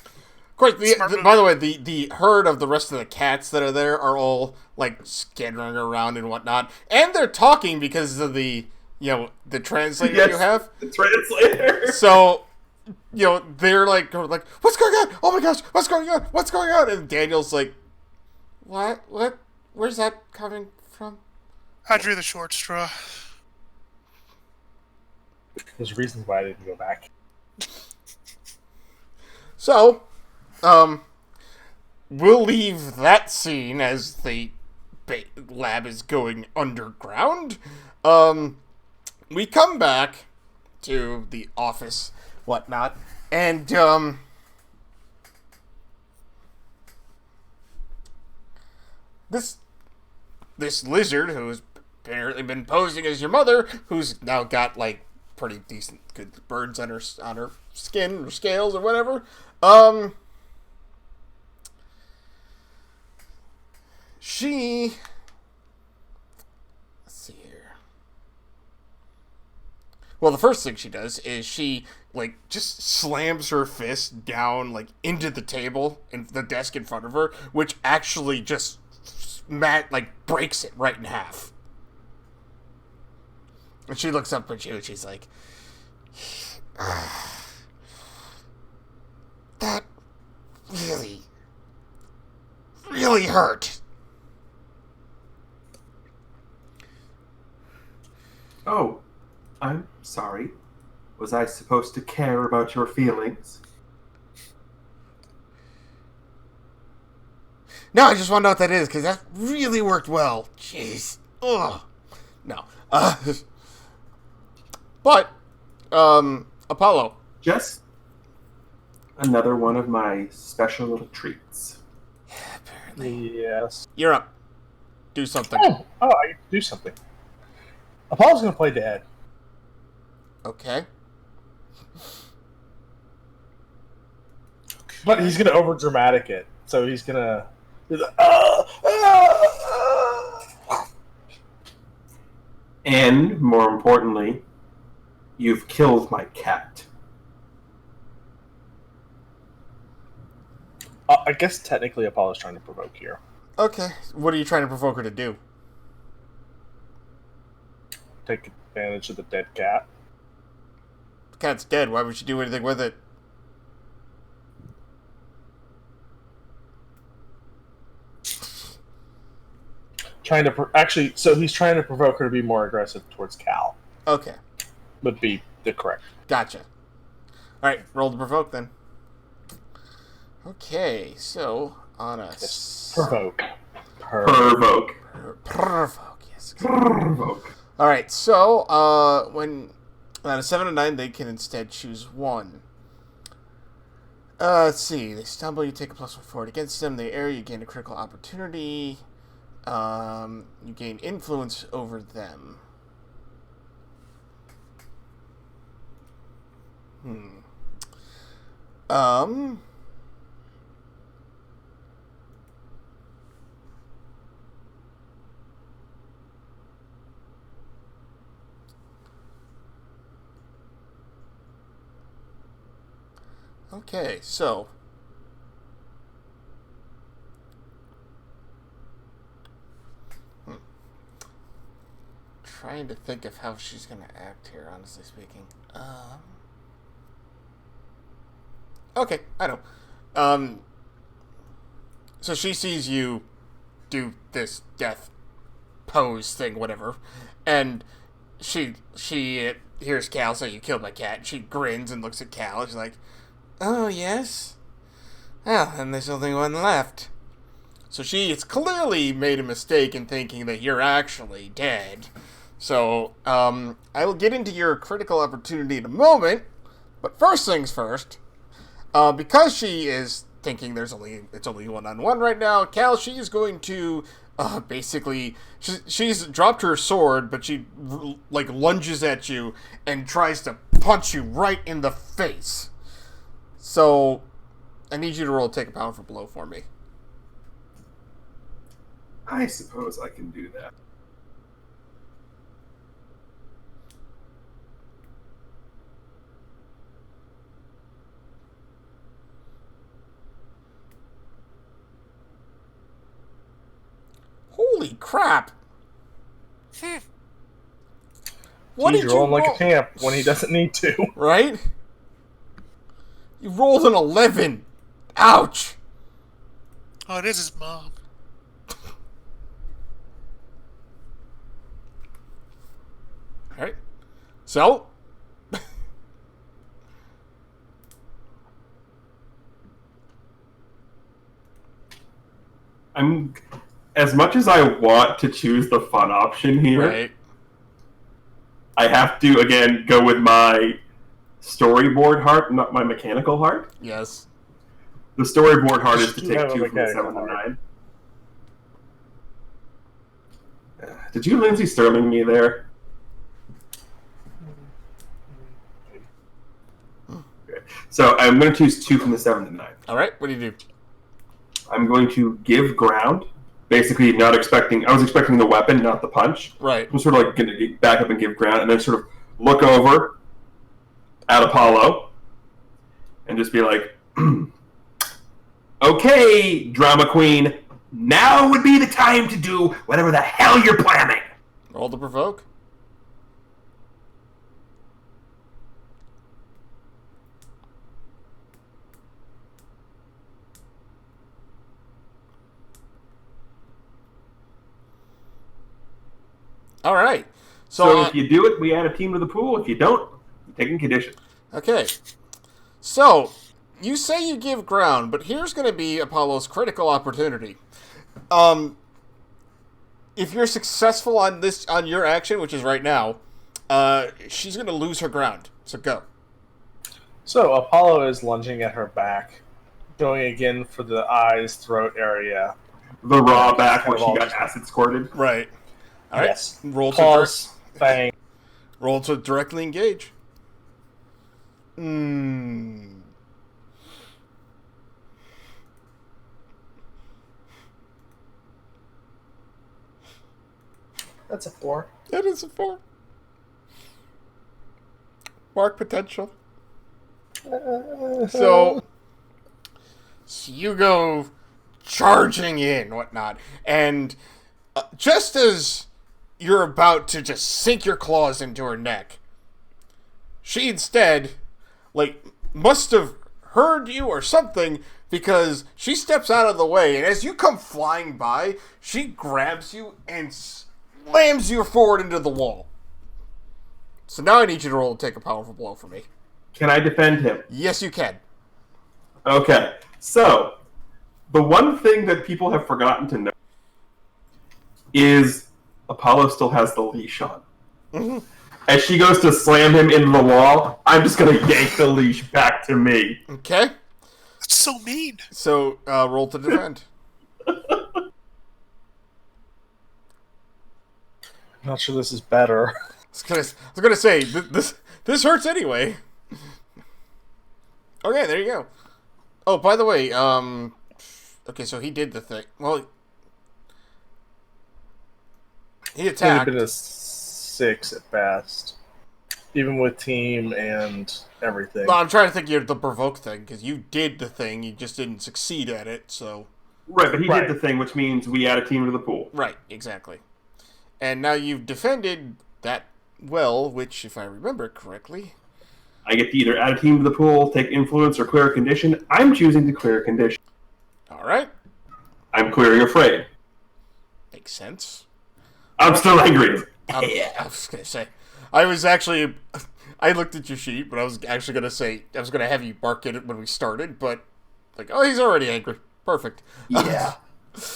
Of course, by the way, the herd of the rest of the cats that are there are all, like, skittering around and whatnot. And they're talking because of the the translator Yes, you have. the translator. So, they're like, what's going on? Oh my gosh, what's going on? What's going on? And Daniel's like, what? Where's that coming from? I drew the short straw. There's reasons why I didn't go back. So, we'll leave that scene as the lab is going underground. We come back to the office, whatnot, and, this lizard, who's apparently been posing as your mother, who's now got, like, pretty decent, good burns on her skin, or scales, or whatever, let's see here. Well, the first thing she does is she, like, just slams her fist down, like, into the table, in the desk in front of her, which actually just, breaks it right in half. And she looks up at you and she's like, that really, really hurt. Oh, I'm sorry. Was I supposed to care about your feelings? No, I just want to know what that is, because that really worked well. Jeez. Ugh. No. But, Apollo. Just another one of my special little treats. Apparently. Yes. You're up. Do something. Oh, I get to do something. Apollo's going to play Dad. Okay. But he's going to over-dramatic it. So he's going to... And, more importantly, you've killed my cat. I guess technically Apollo's trying to provoke here. Okay. What are you trying to provoke her to do? Take advantage of the dead cat. The cat's dead. Why would you do anything with it? So he's trying to provoke her to be more aggressive towards Cal. Okay. Would be the correct. Gotcha. Alright, roll to provoke then. Okay, so on a... Provoke. Provoke. Provoke, yes. Provoke. Alright, so, when on a 7 and 9, they can instead choose one. Let's see. They stumble, you take a +1 forward against them. They err, you gain a critical opportunity. You gain influence over them. Okay, so trying to think of how she's gonna act here, honestly speaking. Okay, I know. So she sees you do this death pose thing, whatever, and she hears Cal say, "You killed my cat." She grins and looks at Cal, and she's like, "Oh, yes? Well, then there's only one left." So she has clearly made a mistake in thinking that you're actually dead. So, I will get into your critical opportunity in a moment, but first things first, because she is thinking it's only one-on-one right now, Cal, she is going to, basically, she's dropped her sword, but she, lunges at you and tries to punch you right in the face. So, I need you to roll take a powerful blow for me. I suppose I can do that. Holy crap! What He's did you rolling like roll? a champ when he doesn't need to. Right? You rolled an 11. Ouch. Oh, it is his mom. All right. So, I'm as much as I want to choose the fun option here, right. I have to again go with my storyboard heart, not my mechanical heart. Yes. The storyboard heart is to You take have a 2 from the mechanical 7 and heart. 9. Did you Lindsay Sterling me there? Okay. So I'm going to choose 2 from the 7 and 9. All right. What do you do? I'm going to give ground. Basically, not expecting. I was expecting the weapon, not the punch. Right. I'm sort of like going to back up and give ground, and then sort of look over at Apollo and just be like, "Okay, drama queen, now would be the time to do whatever the hell you're planning." Roll to provoke. All right. So if you do it, we add a team to the pool. If you don't, you're taking condition. Okay. So, you say you give ground, but here's going to be Apollo's critical opportunity. If you're successful on your action, which is right now, she's going to lose her ground. So go. So Apollo is lunging at her back, going again for the eyes, throat area. The raw back where she got acid squirted. Right. All right. Yes. Roll to Pulse, fang. roll to directly engage. That's a 4. That is a 4. Mark potential. So you go charging in, whatnot, and just as you're about to just sink your claws into her neck, she instead, must have heard you or something, because she steps out of the way, and as you come flying by, she grabs you and slams you forward into the wall. So now I need you to roll to take a powerful blow for me. Can I defend him? Yes, you can. Okay. So, the one thing that people have forgotten to know is Apollo still has the leash on. Mm-hmm. As she goes to slam him into the wall, I'm just going to yank the leash back to me. Okay. That's so mean. So, roll to defend. Not sure this is better. I was gonna say, this hurts anyway. Okay, there you go. Oh, by the way, okay, so he did the thing. Well, he It would attacked. have been a 6 at best. Even with team and everything. No, I'm trying to think of the provoke thing, because you did the thing, you just didn't succeed at it, so... Right, but he Right. did the thing, which means we add a team to the pool. Right, exactly. And now you've defended that well, which, if I remember correctly... I get to either add a team to the pool, take influence, or clear a condition. I'm choosing to clear a condition. Alright. I'm clearing afraid. Makes sense. I'm still angry. I was gonna say, I looked at your sheet, but I was actually gonna say, I was gonna have you bark at it when we started, but, he's already angry. Perfect. Yeah.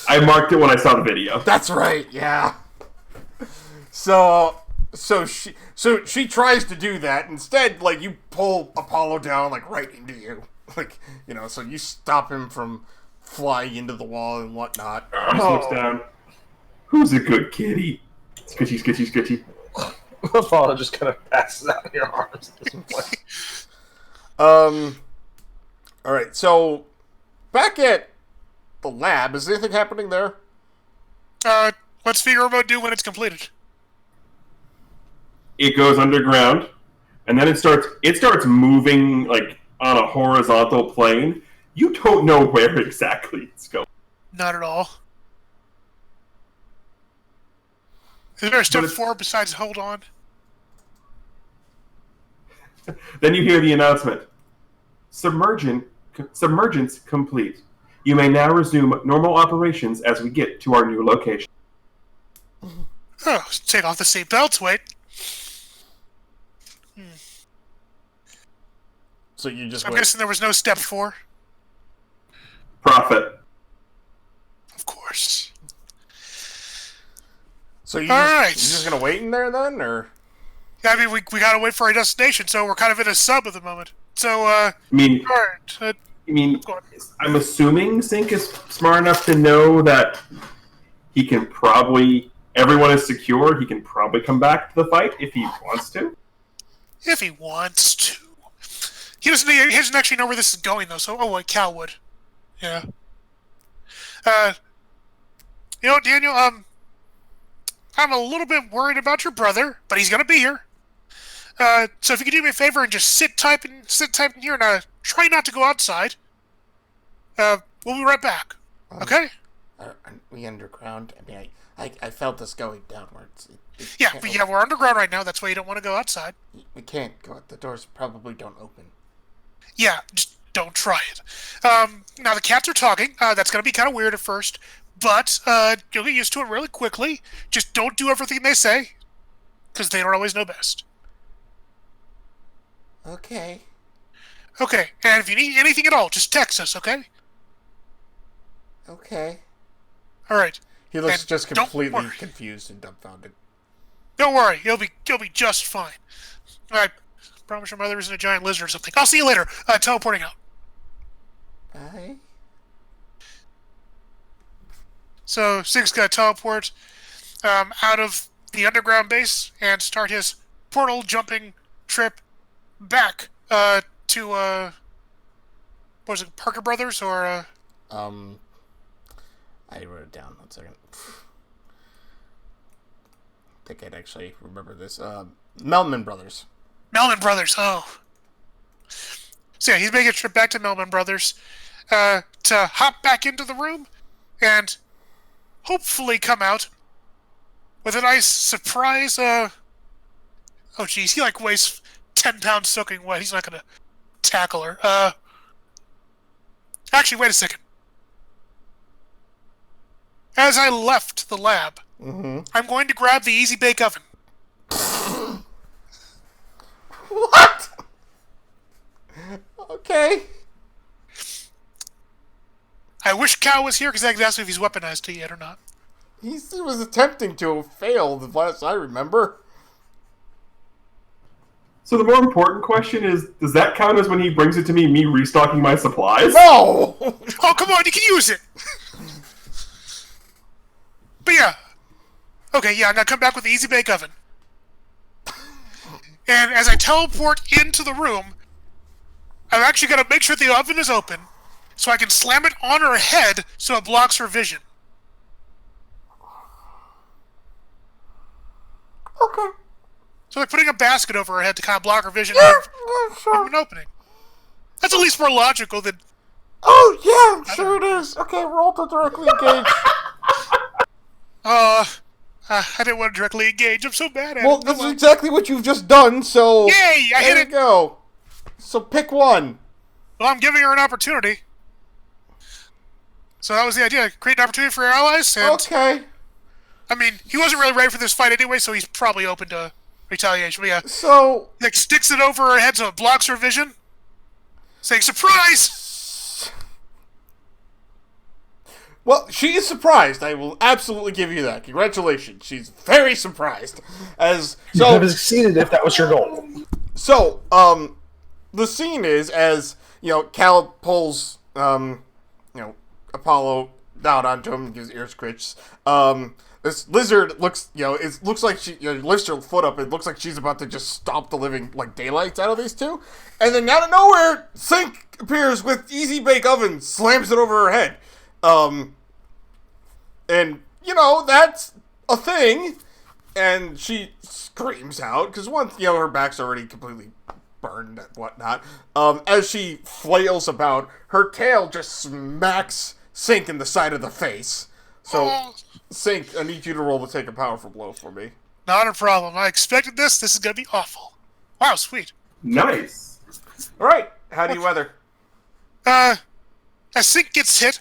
I marked it when I saw the video. That's right, yeah. So she tries to do that. Instead, you pull Apollo down, right into you. So you stop him from flying into the wall and whatnot. He slips down. Who's a good kitty? Skitchy, skitchy, skitchy. Apollo just kind of passes out in your arms at this point. Alright, so back at the lab, is anything happening there? What's Figure Remote do when it's completed? It goes underground, and then it starts moving on a horizontal plane. You don't know where exactly it's going. Not at all. Is there a step 4 besides hold on? Then you hear the announcement. Submergence complete. You may now resume normal operations as we get to our new location. Oh, take off the seatbelts, wait. So you just I'm wait. guessing there was no step 4? Profit. Of course. So you Alright. just gonna wait in there then, or? Yeah, I mean, we gotta wait for our destination, so we're kind of in a sub at the moment. So, I mean, alright. Go on. I'm assuming Sink is smart enough to know that he can probably, everyone is secure, he can probably come back to the fight if he wants to. If he wants to. He doesn't actually know where this is going, though, so, oh, wait, Cal would. Yeah. You know, Daniel, I'm a little bit worried about your brother, but he's gonna be here. So if you could do me a favor and just sit tight in here and try not to go outside. We'll be right back. Okay? Are we underground? I mean, I felt us going downwards. Yeah, we're underground right now. That's why you don't want to go outside. We can't go out. The doors probably don't open. Yeah, just don't try it. Now the cats are talking. That's gonna be kind of weird at first, but you'll get used to it really quickly. Just don't do everything they say, because they don't always know best. Okay. Okay, and if you need anything at all, just text us, okay? Okay. All right. He looks And just don't completely worry. confused and dumbfounded. Don't worry, you'll be just fine. I promise your mother isn't a giant lizard or something. I'll see you later. Teleporting out. Bye. So Sig's gonna teleport out of the underground base and start his portal jumping trip back to what was it, Parker Brothers or I wrote it down. 1 second. I think I'd actually remember this. Melman Brothers. Melman Brothers? Oh, so yeah, he's making a trip back to Melman Brothers to hop back into the room and hopefully come out with a nice surprise. Oh, geez, he like weighs 10 pounds soaking wet. He's not gonna tackle her. Actually, wait a second. As I left the lab, I'm going to grab the Easy Bake Oven. What? Okay. I wish Cal was here because I could ask him if he's weaponized it yet or not. He was attempting to fail, the last I remember. So the more important question is, does that count as when he brings it to me restocking my supplies? No! Oh, come on, you can use it! But yeah. Okay, yeah, I'm gonna come back with the Easy Bake Oven. And as I teleport into the room, I'm actually gonna make sure the oven is open so I can slam it on her head so it blocks her vision. Okay. So like putting a basket over her head to kind of block her vision Yeah, of sure. an opening. That's at least more logical than... Oh, yeah, I'm sure it is. Okay, roll to directly engage. I didn't want to directly engage. I'm so bad at Well, it. that's exactly what you've just done, so... Yay, I hit there it! you go. So pick one. Well, I'm giving her an opportunity. So that was the idea. Create an opportunity for your allies, and... Okay. I mean, he wasn't really ready for this fight anyway, so he's probably open to retaliation. But yeah, So... like sticks it over her head so it blocks her vision. Saying, surprise! Well, she is surprised. I will absolutely give you that. Congratulations. She's very surprised. You could have succeeded if that was your goal. So, the scene is as, Cal pulls, Apollo down onto him and gives ear scritches. This lizard looks, it looks like she lifts her foot up. It looks like she's about to just stomp the living, daylights out of these two. And then out of nowhere, Sink appears with Easy Bake Oven, slams it over her head. And, that's a thing. And she screams out, because once, her back's already completely burned and whatnot. As she flails about, her tail just smacks Sink in the side of the face. So, Sink, I need you to roll to take a powerful blow for me. Not a problem. I expected this. This is gonna be awful. Wow, sweet. Nice. All right. How do you weather? As Sink gets hit,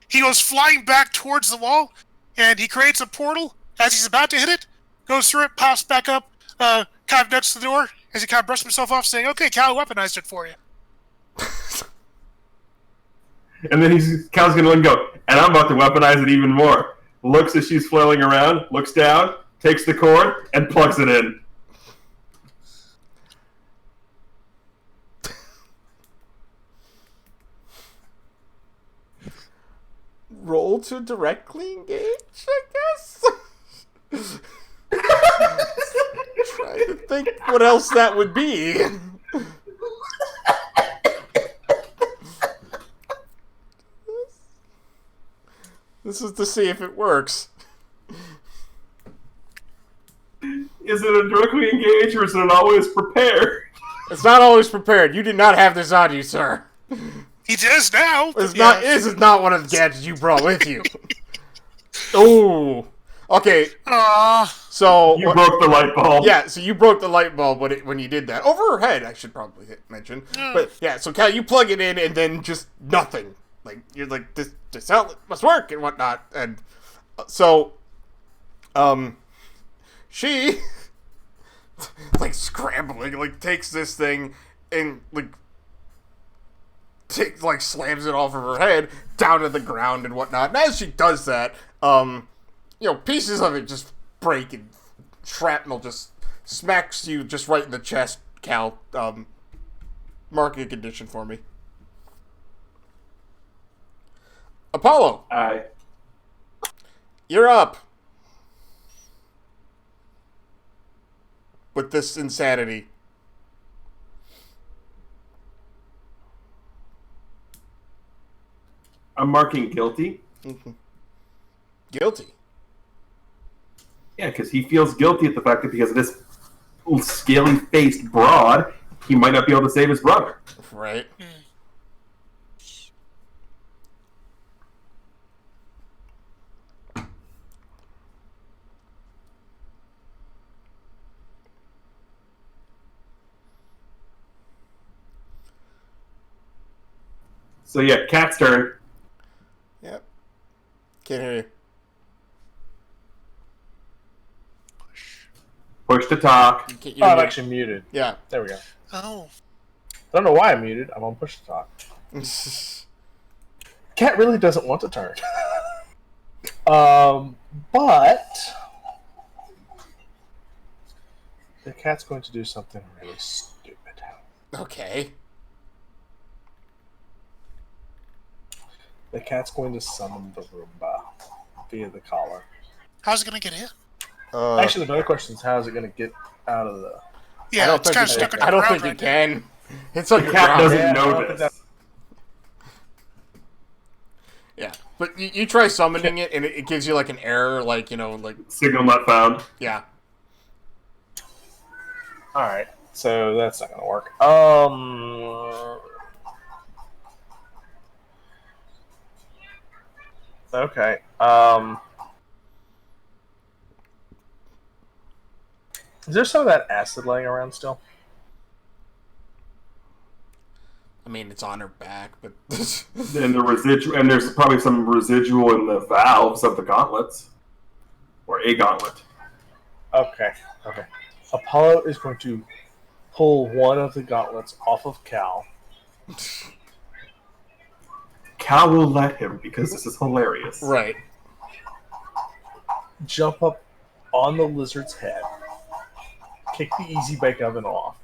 he goes flying back towards the wall, and he creates a portal. As he's about to hit it, goes through it, pops back up, kind of next to the door, as he kind of brushes himself off, saying, "Okay, Cal weaponized it for you." And then Cal's gonna let him go. And I'm about to weaponize it even more. Looks as she's flailing around, looks down, takes the cord, and plugs it in. Roll to directly engage, I guess? Trying to think what else that would be. This is to see if it works. Is it a directly engage or is it an always prepared? It's not always prepared. You did not have this on you, sir. He does now. It's not. This is not one of the gadgets you brought with you. Oh. Okay. So You broke the light bulb. Yeah, so you broke the light bulb when you did that. Over her head, I should probably mention. But yeah, so Cal, you plug it in and then just nothing. Like, you're like, this must work and whatnot. And so, she, like, scrambling, like, takes this thing and, like, slams it off of her head down to the ground and whatnot. And as she does that, pieces of it just break and shrapnel just smacks you just right in the chest, Cal. Mark a condition for me. Apollo. Aye. You're up. With this insanity. I'm marking guilty. Mm-hmm. Guilty. Yeah, because he feels guilty at the fact that because of this scaly-faced broad, he might not be able to save his brother. Right. So yeah, Cat's turn. Yep. Can't hear you. Push to talk. I'm actually muted. Yeah. There we go. Oh. I don't know why I'm muted. I'm on push to talk. Cat really doesn't want to turn. But the cat's going to do something really stupid. Okay. The cat's going to summon the Roomba via the collar. How's it going to get hit? Actually, the other question is how is it going to get out of the... Yeah, it's kind of stuck in the I don't ground think it right can. It's on The the cat ground. doesn't know this. Yeah, but you try summoning it, and it gives you like an error, like Signal not found. yeah. Alright, so that's not going to work. Okay. Is there some of that acid laying around still? I mean, it's on her back, but And there's probably some residual in the valves of the gauntlets, or a gauntlet. Okay. Apollo is going to pull one of the gauntlets off of Cal. Cal will let him because this is hilarious. right. Jump up on the lizard's head. Kick the easy bake oven off.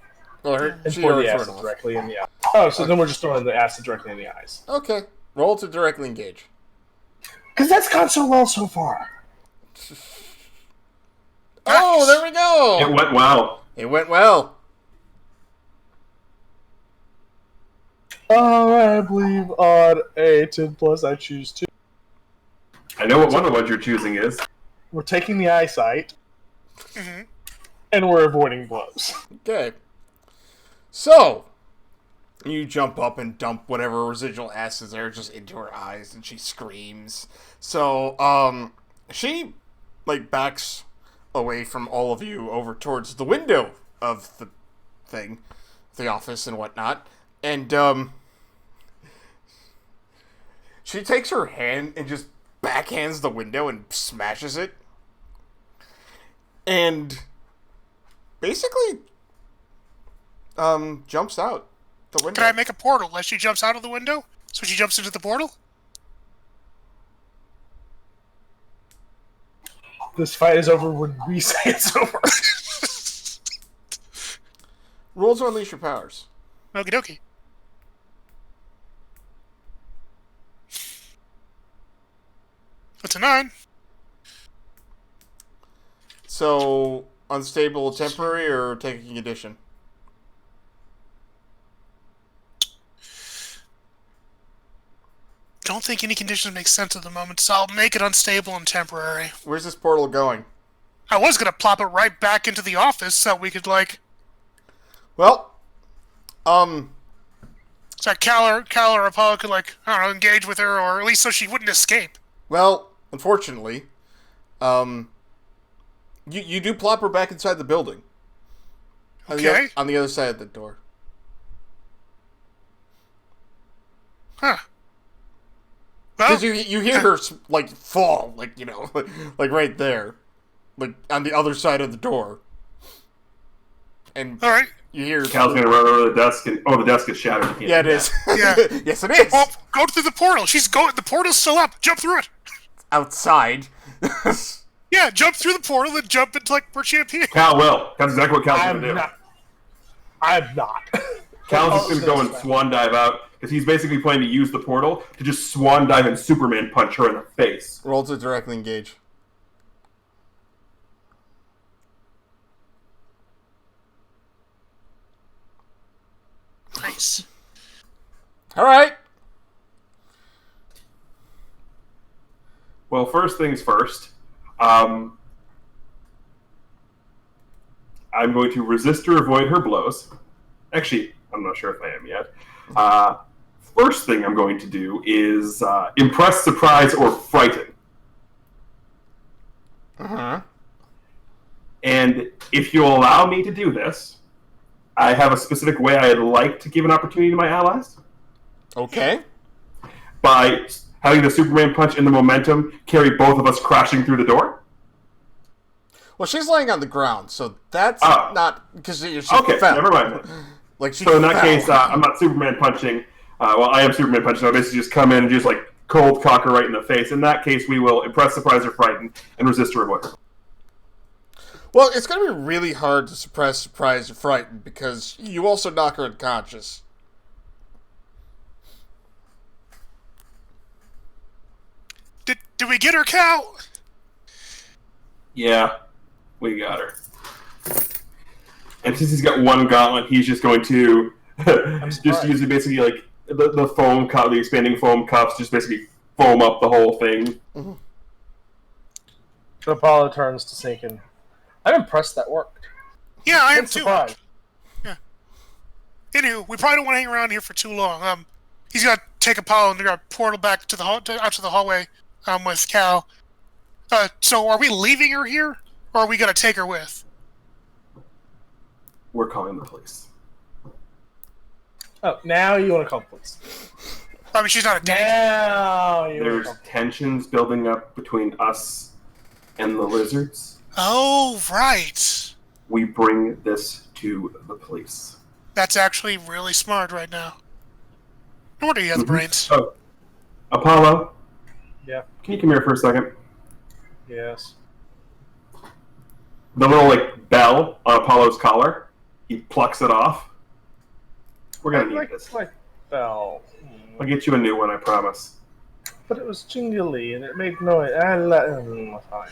And She pour already the threw it acid off. directly in the eye. Oh, so then we're just throwing the acid directly in the eyes. Okay. Roll to directly engage. Because that's gone so well so far. Oh, there we go. It went well. It went well. I believe on a 10 plus I choose 2. I know what one of the ones you're choosing is. We're taking the eyesight. Mm-hmm. And we're avoiding blows. Okay. So, you jump up and dump whatever residual acid is there just into her eyes, and she screams. So, she, backs away from all of you over towards the window of the thing, the office and whatnot, and she takes her hand and just backhands the window and smashes it, and basically jumps out the window. Can I make a portal as she jumps out of the window? So she jumps into the portal? This fight is over when we say it's over. Roll to unleash your powers. Okie dokie. It's a 9. So, unstable temporary or taking condition? Don't think any conditions make sense at the moment, so I'll make it unstable and temporary. Where's this portal going? I was gonna plop it right back into the office so we could, like... Well, So Cal or Apollo could, like, I don't know, engage with her, or at least so she wouldn't escape. well, unfortunately, you do plop her back inside the building. Okay. On the other side of the door. Huh. Well, Because you hear her, like, fall, like, you know, like right there. Like, on the other side of the door. And alright. you hear... Cal's gonna run over to the desk and the desk is shattered. He Yeah, can't it do is. that. Yeah. Yes, it is. Well, go through the portal. The portal's still up. Jump through it. Outside. Yeah, jump through the portal and jump into, like, where she appeared. Cal will. That's exactly what Cal's I'm gonna do. not. I'm not. Cal's just gonna go and swan dive out because he's basically planning to use the portal to just swan dive and Superman punch her in the face. Roll to directly engage. Nice. All right. Well, first things first. I'm going to resist or avoid her blows. Actually, I'm not sure if I am yet. First thing I'm going to do is impress, surprise, or frighten. Uh-huh. And if you'll allow me to do this, I have a specific way I'd like to give an opportunity to my allies. Okay. By having the Superman punch and the momentum carry both of us crashing through the door. Well, she's laying on the ground, so that's Oh. not... Because she Okay, fell. never mind. Like, she So in that fell. case, I'm not Superman punching. Well, I am Superman punching. So I basically just come in and just like cold cock her right in the face. In that case, we will impress, surprise, or frighten, and resist or avoid her. Well, it's going to be really hard to suppress, surprise, or frighten, because you also knock her unconscious. Did we get her, Cal? Yeah, we got her. And since he's got one gauntlet, he's just going to just use it basically like the foam cup, the expanding foam cups, just basically foam up the whole thing. Apollo turns to Sinkin. I'm impressed that worked. Yeah, I am I'm too. surprised. Anywho, we probably don't want to hang around here for too long. He's got to take Apollo and they're gonna portal back to the out to the hallway. With Cal. So are we leaving her here, or are we gonna take her with? We're calling the police. Oh, now you want to call police. I mean, she's not a danger. Now you want There's to call tensions building up between us and the lizards. Oh, right. We bring this to the police. That's actually really smart right now. No wonder you have the brains. Oh, Apollo, Yeah. can you come here for a second? Yes. The little like bell on Apollo's collar, he plucks it off. We're gonna need like, this. like bell. I'll get you a new one, I promise. But it was jingly and it made noise. Fine.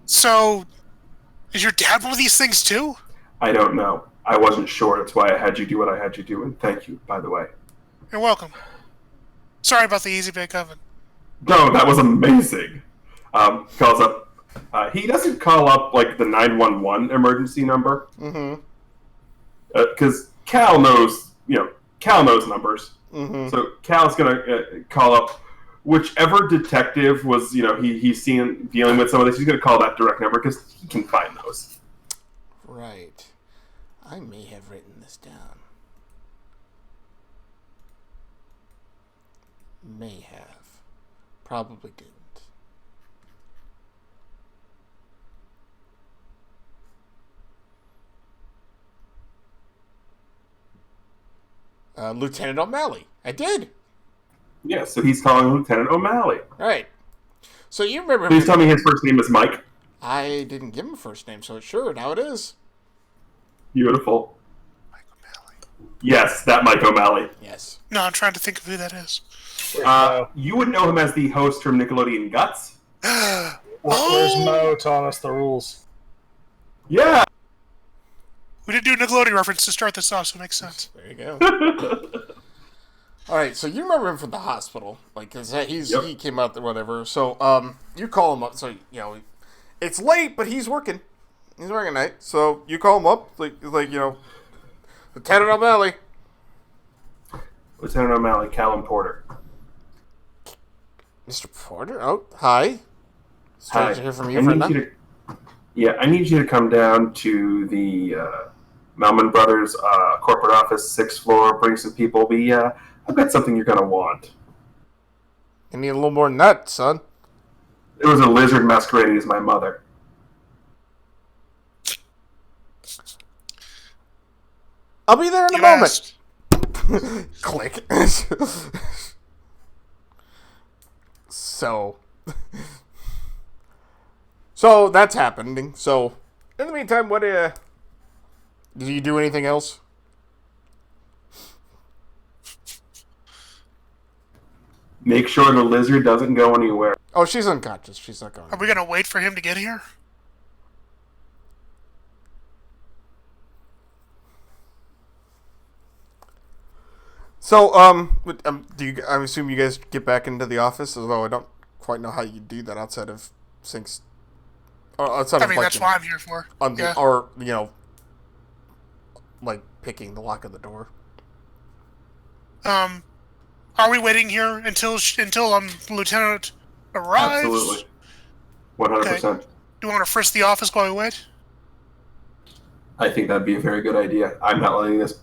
So, is your dad one of these things too? I don't know. I wasn't sure. That's why I had you do what I had you do, and thank you, by the way. You're welcome. Sorry about the easy bake oven. No, that was amazing. Calls up. He doesn't call up like the 911 emergency number. Mm-hmm. Because Cal knows, Cal knows numbers. Mm-hmm. So Cal's gonna call up whichever detective was, he's seen dealing with some of this. He's gonna call that direct number because he can find those. Right. I may have written this down. May have. Probably didn't. Lieutenant O'Malley. I did. Yeah, so he's calling Lieutenant O'Malley. Right. So you remember... Please tell me his first name is Mike. I didn't give him a first name, so sure, now it is. Beautiful. Mike O'Malley. Yes, that Mike O'Malley. Yes. No, I'm trying to think of who that is. You would know him as the host from Nickelodeon Guts. Where's Mo telling us the rules? Yeah. We did do a Nickelodeon reference to start this off, so it makes sense. There you go. All right, so you remember him from the hospital, like, cause he came out there, whatever. So, you call him up. So, you know, it's late, but he's working. He's working night. So you call him up, like you know, Lieutenant O'Malley. Lieutenant O'Malley, Callum Porter. Mr. Porter? Oh, hi. Strange to hear from you, I need you to come down to the Melman Brothers corporate office, 6th floor. Bring some people. I've got something you're gonna want. You need a little more than that, son. It was a lizard masquerading as my mother. I'll be there in a moment. Click. So that's happening. So in the meantime, what did you do anything else? Make sure the lizard doesn't go anywhere. Oh, she's unconscious. She's not going. Are we gonna wait for him to get here? So, I assume you guys get back into the office, although I don't quite know how you do that outside of sinks. Outside of, that's what I'm here for. Or, you know, like picking the lock of the door. Are we waiting here until Lieutenant arrives? Absolutely. 100%. Do you want to frisk the office while we wait? I think that'd be a very good idea. I'm not letting this.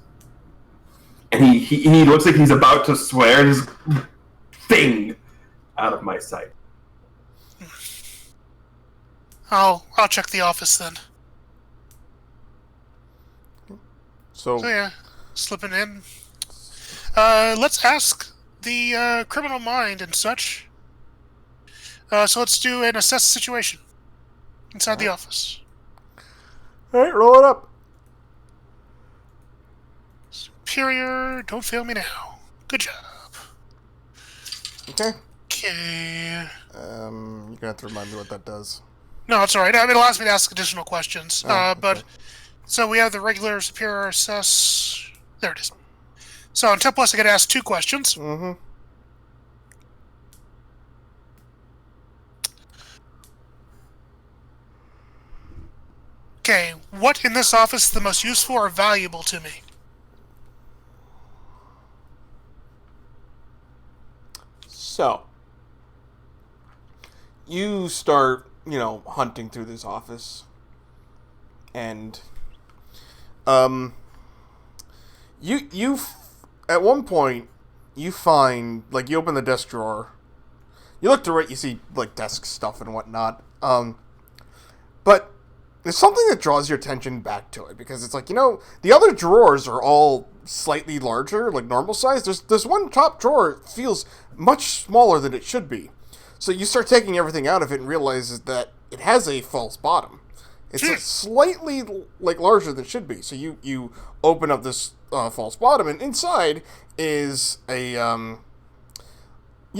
And he looks like he's about to swear this thing out of my sight. I'll check the office then. So yeah, slipping in. Let's ask the criminal mind and such. So let's do an assess the situation inside the office. All right, roll it up. Superior, don't fail me now. Good job. Okay. Okay. You're gonna have to remind me what that does. No, it's alright. It allows me to ask additional questions. Okay. But so we have the regular superior assess. There it is. So on 10 plus, I get to ask 2 questions. Mm-hmm. Okay, what in this office is the most useful or valuable to me? So, you start, hunting through this office, and, you at one point, you find, you open the desk drawer, you look through it, you see, desk stuff and whatnot, but there's something that draws your attention back to it, because it's the other drawers are all slightly larger, normal size. There's one top drawer that feels much smaller than it should be. So you start taking everything out of it and realizes that it has a false bottom. It's slightly larger than it should be. So you open up this false bottom, and inside is a one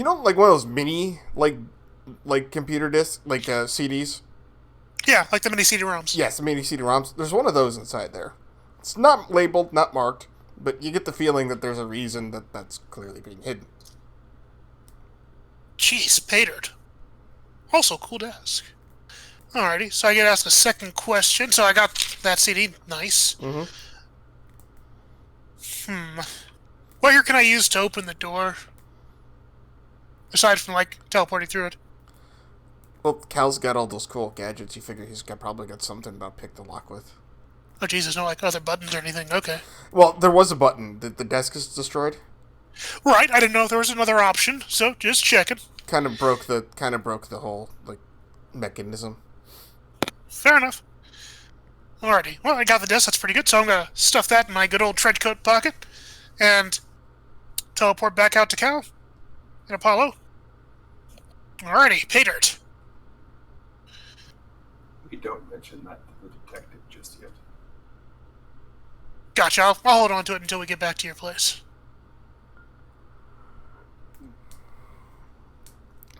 of those mini computer discs, CDs. Yeah, like the mini CD-ROMs. Yes, the mini CD-ROMs. There's one of those inside there. It's not labeled, not marked, but you get the feeling that there's a reason that that's clearly being hidden. Jeez, patered. Also, cool desk. Alrighty, so I get asked a second question. So I got that CD. Nice. Mm-hmm. What here can I use to open the door? Aside from, teleporting through it. Well, Cal's got all those cool gadgets. You figure he's probably got something about pick the lock with. Oh, Jesus, no, like other buttons or anything. Okay. Well, there was a button. The desk is destroyed. Right, I didn't know if there was another option, so just checking. Kind of broke the whole like mechanism. Fair enough. Alrighty. Well, I got the desk. That's pretty good. So I'm gonna stuff that in my good old trench coat pocket and teleport back out to Cal and Apollo. Alrighty, pay dirt. We don't mention that to the detective just yet. Gotcha. I'll hold on to it until we get back to your place.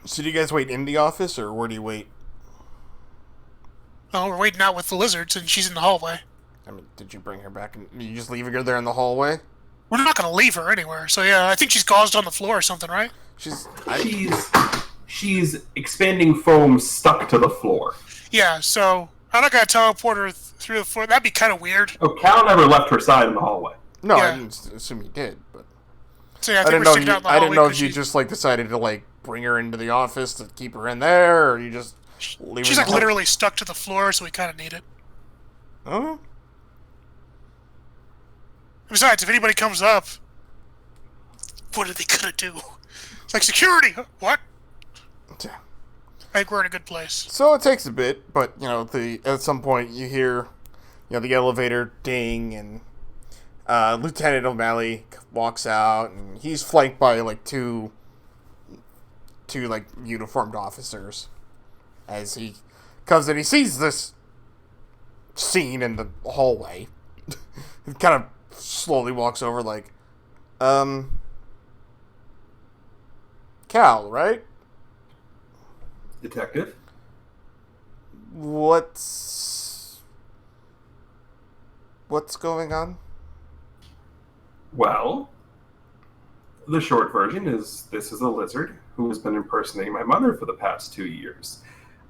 So do you guys wait in the office, or where do you wait? Oh, we're waiting out with the lizards, and she's in the hallway. I mean, did you bring her back? And you just leave her there in the hallway? We're not gonna leave her anywhere. So yeah, I think she's gauzed on the floor or something, right? She's expanding foam stuck to the floor. Yeah. So I'm not gonna teleport her through the floor. That'd be kind of weird. Oh, Cal never left her side in the hallway. No, Yeah. I didn't assume you did, but So yeah, I I think didn't we're know. sticking out in the I hallway. didn't know if 'cause you she's- just like decided to like bring her into the office to keep her in there, or you just leave She's her. like literally stuck to the floor, so we kind of need it. Oh, Besides, if anybody comes up, what are they gonna do? It's like security. Huh? What? I think we're in a good place. so it takes a bit, but you know, at some point you hear, the elevator ding, and Lieutenant O'Malley walks out, and he's flanked by like two like uniformed officers. As he comes in, he sees this scene in the hallway. He kind of slowly walks over, like, Cal, right? Detective? What's going on? Well, the short version is this is a lizard who has been impersonating my mother for the past 2 years.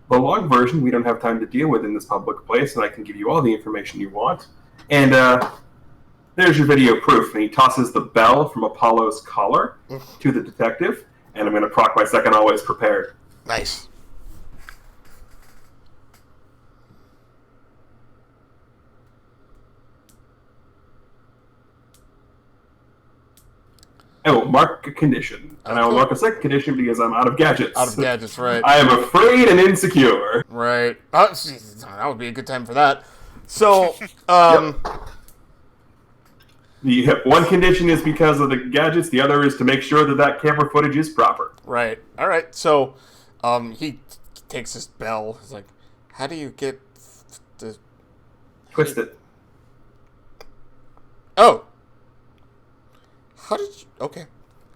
The long version we don't have time to deal with in this public place, and I can give you all the information you want. And there's your video proof. And he tosses the bell from Apollo's collar to the detective, and I'm going to proc my second always prepared. Nice. I will mark a condition, and I will mark a second condition because I'm out of gadgets. Out of gadgets, right? I am afraid and insecure. Right. Oh, geez, that would be a good time for that. So, The one condition is because of the gadgets. The other is to make sure that that camera footage is proper. Right. All right. So, he takes his bell. He's like, "How do you get the?" Twist it. Oh. How did you? Okay.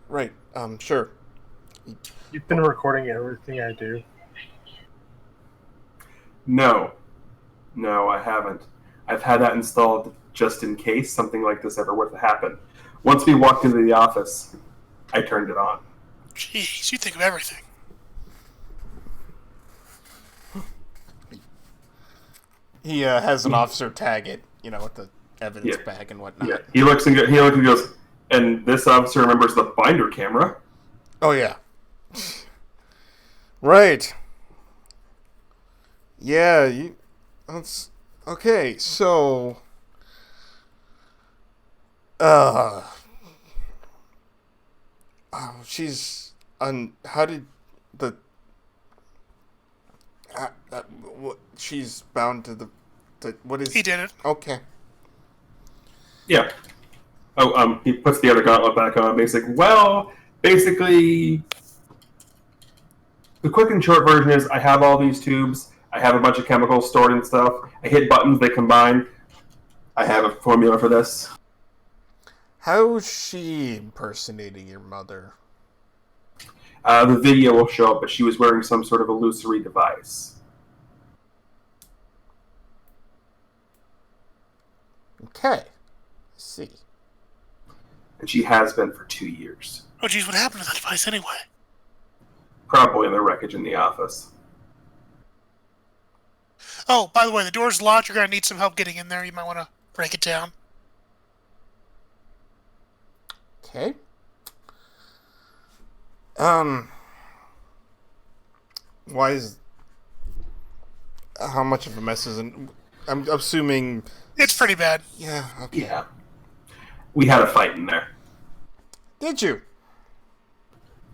Right. Sure. You've been recording everything I do. No, I haven't. I've had that installed just in case something like this ever were to happen. Once we walked into the office, I turned it on. Jeez, you think of everything. He has an officer tag it, with the evidence Yeah. bag and whatnot. Yeah, he looks and goes, and this officer remembers the binder camera. Oh yeah. Right. Yeah. That's okay. So. She's on. How did the? She's bound to the. What is? He did it. Okay. Yeah. Oh, he puts the other gauntlet back on. Basically, the quick and short version is I have all these tubes. I have a bunch of chemicals stored and stuff. I hit buttons, they combine. I have a formula for this. How is she impersonating your mother? The video will show up, but she was wearing some sort of illusory device. Okay. I see. And she has been for 2 years. Oh, geez, what happened to that device anyway? Probably in the wreckage in the office. Oh, by the way, the door's locked. You're going to need some help getting in there. You might want to break it down. Okay. Why is... How much of a mess is it? I'm assuming It's pretty bad. Yeah. Okay. Yeah. We had a fight in there. Did you?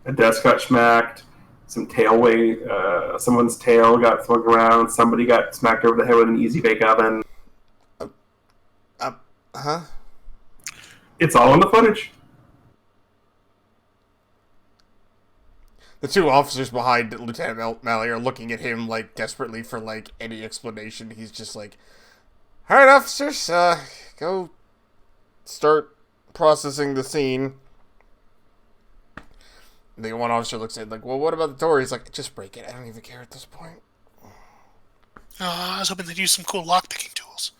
A desk got smacked. Someone's tail got flung around. Somebody got smacked over the head with an easy bake oven. Huh? It's all in the footage. The two officers behind Lieutenant Malley are looking at him, like, desperately for, like, any explanation. He's just like, alright, officers, go start processing the scene. The one officer looks at it like, well, what about the door? He's like, just break it. I don't even care at this point. I was hoping they'd use some cool lockpicking tools.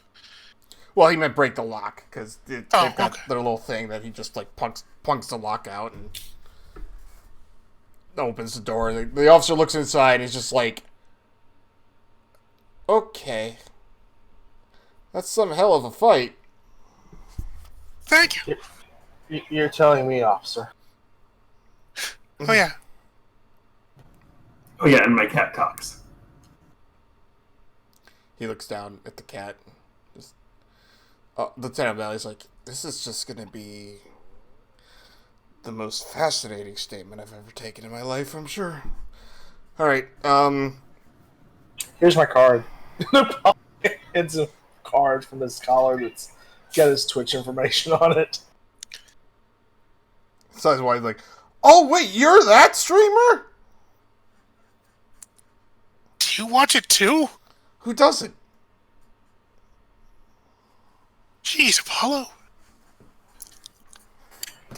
Well, he meant break the lock, because they've got okay. their little thing that he just, like, punks the lock out and opens the door. The officer looks inside and he's just like, okay. That's some hell of a fight. Thank you. You're telling me, officer. Oh, yeah. Oh yeah, and my cat talks. He looks down at the cat. Lieutenant Valley's like, this is just going to be the most fascinating statement I've ever taken in my life, I'm sure. Alright, Here's my card. It's a card from this collar that's got his Twitch information on it. so his wife's like, oh wait, you're that streamer? Do you watch it too? Who doesn't? Jeez, Apollo.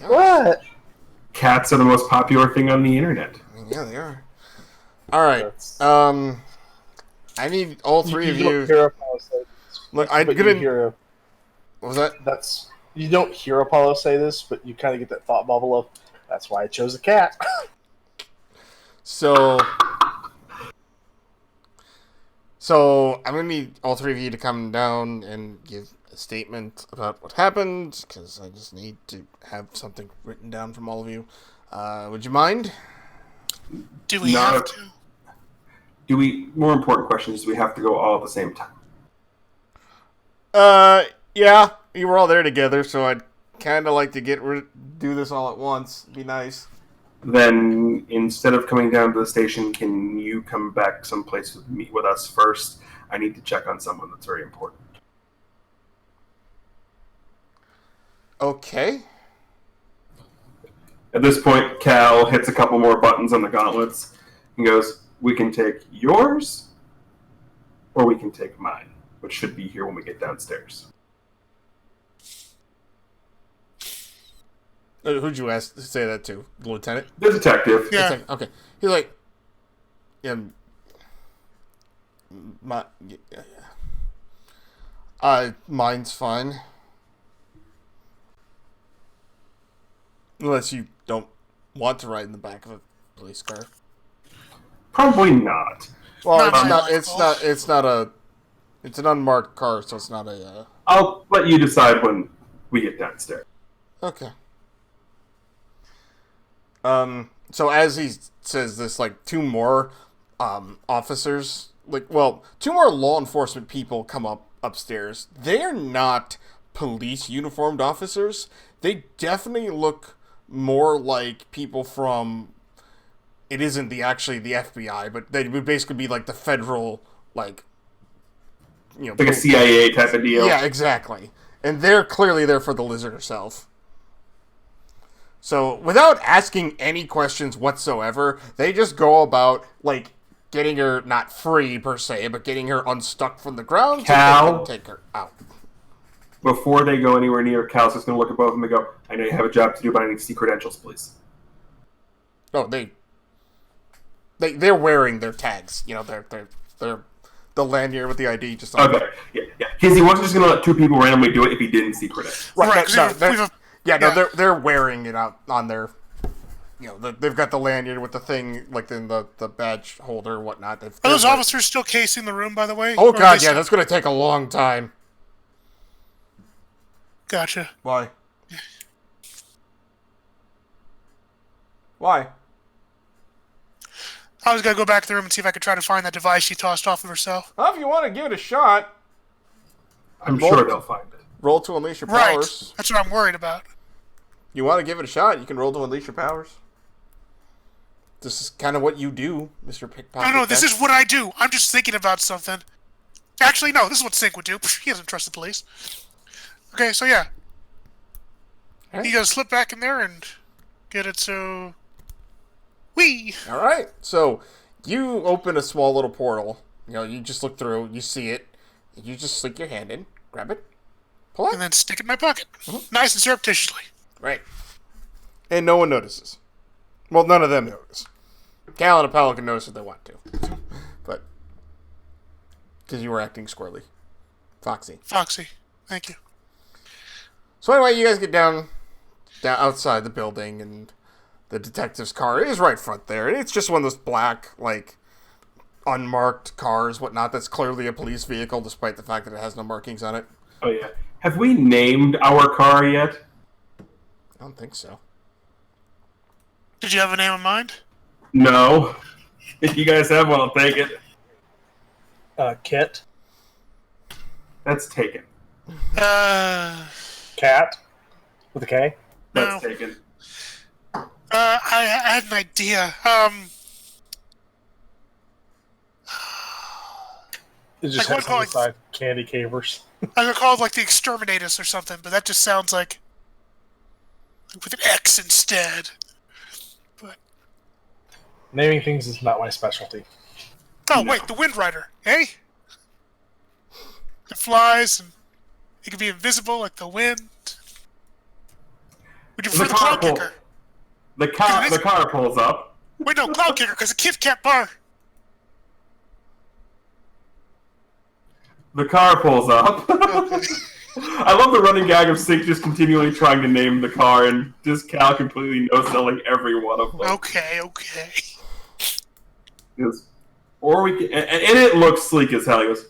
What? Cats are the most popular thing on the internet. I mean, yeah, they are. Alright, That's- I need all three of don't you... hear Apollo say this, Look, I'm but gonna... you hear What was that? that's you don't hear Apollo say this, but you kind of get that thought bubble of that's why I chose a cat. So I'm gonna need all three of you to come down and give a statement about what happened, because I just need to have something written down from all of you. Would you mind? Do we Not have a- to? More important question is, do we have to go all at the same time? Yeah, you were all there together, so I'd kind of like to do this all at once. Be nice. Then instead of coming down to the station, can you come back someplace to meet with us first? I need to check on someone that's very important. Okay. At this point, Cal hits a couple more buttons on the gauntlets and goes, we can take yours, or we can take mine, which should be here when we get downstairs. Who'd you ask to say that to? The lieutenant? The detective. Yeah. Okay. He's like, yeah, mine's fine. Unless you don't want to ride in the back of a police car. Probably not. Well, Not it's an unmarked car, so it's not a, I'll let you decide when we get downstairs. okay. So as he says this, like, two more, officers, two more law enforcement people come upstairs. They're not police uniformed officers. They definitely look more like people from, it isn't actually the FBI, but they would basically be like the federal, like, Like a CIA type of deal. Yeah, exactly. And they're clearly there for the lizard herself. So, without asking any questions whatsoever, they just go about, like, getting her, not free per se, but getting her unstuck from the ground so Cal? they can take her out. Before they go anywhere near, Cal's just going to look at both of them and go, I know you have a job to do, but I need to see credentials, please. Oh, they're wearing their tags. You know, they're the lanyard with the ID just on Okay. Yeah. Because he wasn't just going to let two people randomly do it if he didn't see credentials. Right, They're wearing it out on their, they've got the lanyard with the thing, like in the badge holder or whatnot. Are those officers still casing the room, by the way? Oh Or are god, they yeah, that's gonna take a long time. Gotcha. Why? Why? I was gonna go back to the room and see if I could try to find that device she tossed off of herself. Well, if you want to give it a shot. I'm sure they'll find it. Roll to unleash your Right. powers. That's what I'm worried about. You want to give it a shot? You can roll to unleash your powers. This is kind of what you do, Mr. Pickpocket. No, this is what I do. I'm just thinking about something. Actually, no, this is what Sink would do. He doesn't trust the police. Okay, so yeah. Right. You gotta slip back in there and get it so... Whee! All right. So you open a small little portal. You just look through. You see it. You just slip your hand in, grab it, pull out. And then stick it in my pocket. Nice and surreptitiously. Right. And no one notices. Well, none of them notice. Cal and Apollo can notice if they want to. But, because you were acting squirrely. Foxy. Thank you. So anyway, you guys get down outside the building, and the detective's car is right front there. And it's just one of those black, unmarked cars, whatnot, that's clearly a police vehicle, despite the fact that it has no markings on it. Oh, yeah. Have we named our car yet? I don't think so. Did you have a name in mind? No. If you guys have one, I'll take it. Kit. That's taken. Cat. With a K. That's taken. I had an idea. It just Like has what, inside candy cavers. I could call it the Exterminatus or something, but that just sounds like with an X instead. But Naming things is not my specialty. oh wait, the Wind Rider, eh? It flies and it can be invisible like the wind. Would you prefer the Cloud Kicker? The car pulls up. Wait, no, Cloud Kicker, because a kid can't bar. The car pulls up. I love the running gag of Sink just continually trying to name the car and just Cal completely no-selling every one of them. Okay. Or we can, and it looks sleek as hell. He goes,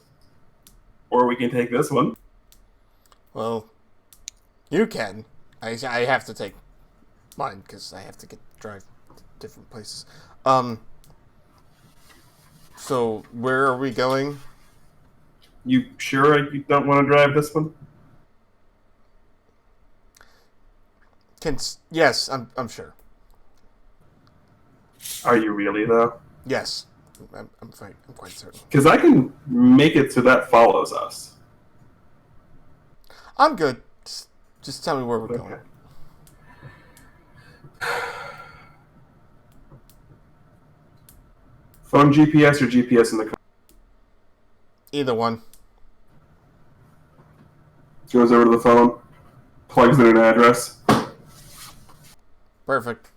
or we can take this one. Well, you can. I have to take mine because I have to drive to different places. So where are we going? You sure you don't want to drive this one? Yes, I'm sure. Are you really though? Yes, I'm quite certain. Because I can make it so that follows us. I'm good. Just tell me where we're going. Phone GPS or GPS in the car? Either one. Goes over to the phone, plugs in an address. Perfect.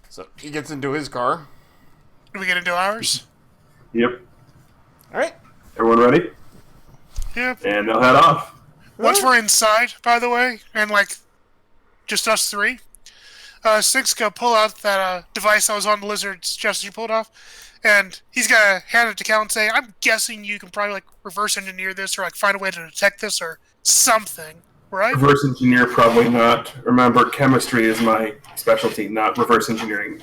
So he gets into his car. Do we get into ours? Yep. All right. Everyone ready? Yep. And they'll head off. Once we're inside, by the way, and just us three, Sink's gonna pull out that device that was on the lizard's chest you pulled off, and he's gonna hand it to Cal and say, "I'm guessing you can probably reverse engineer this or find a way to detect this or something, right?" Reverse engineer, probably not. Remember, chemistry is my specialty, not reverse engineering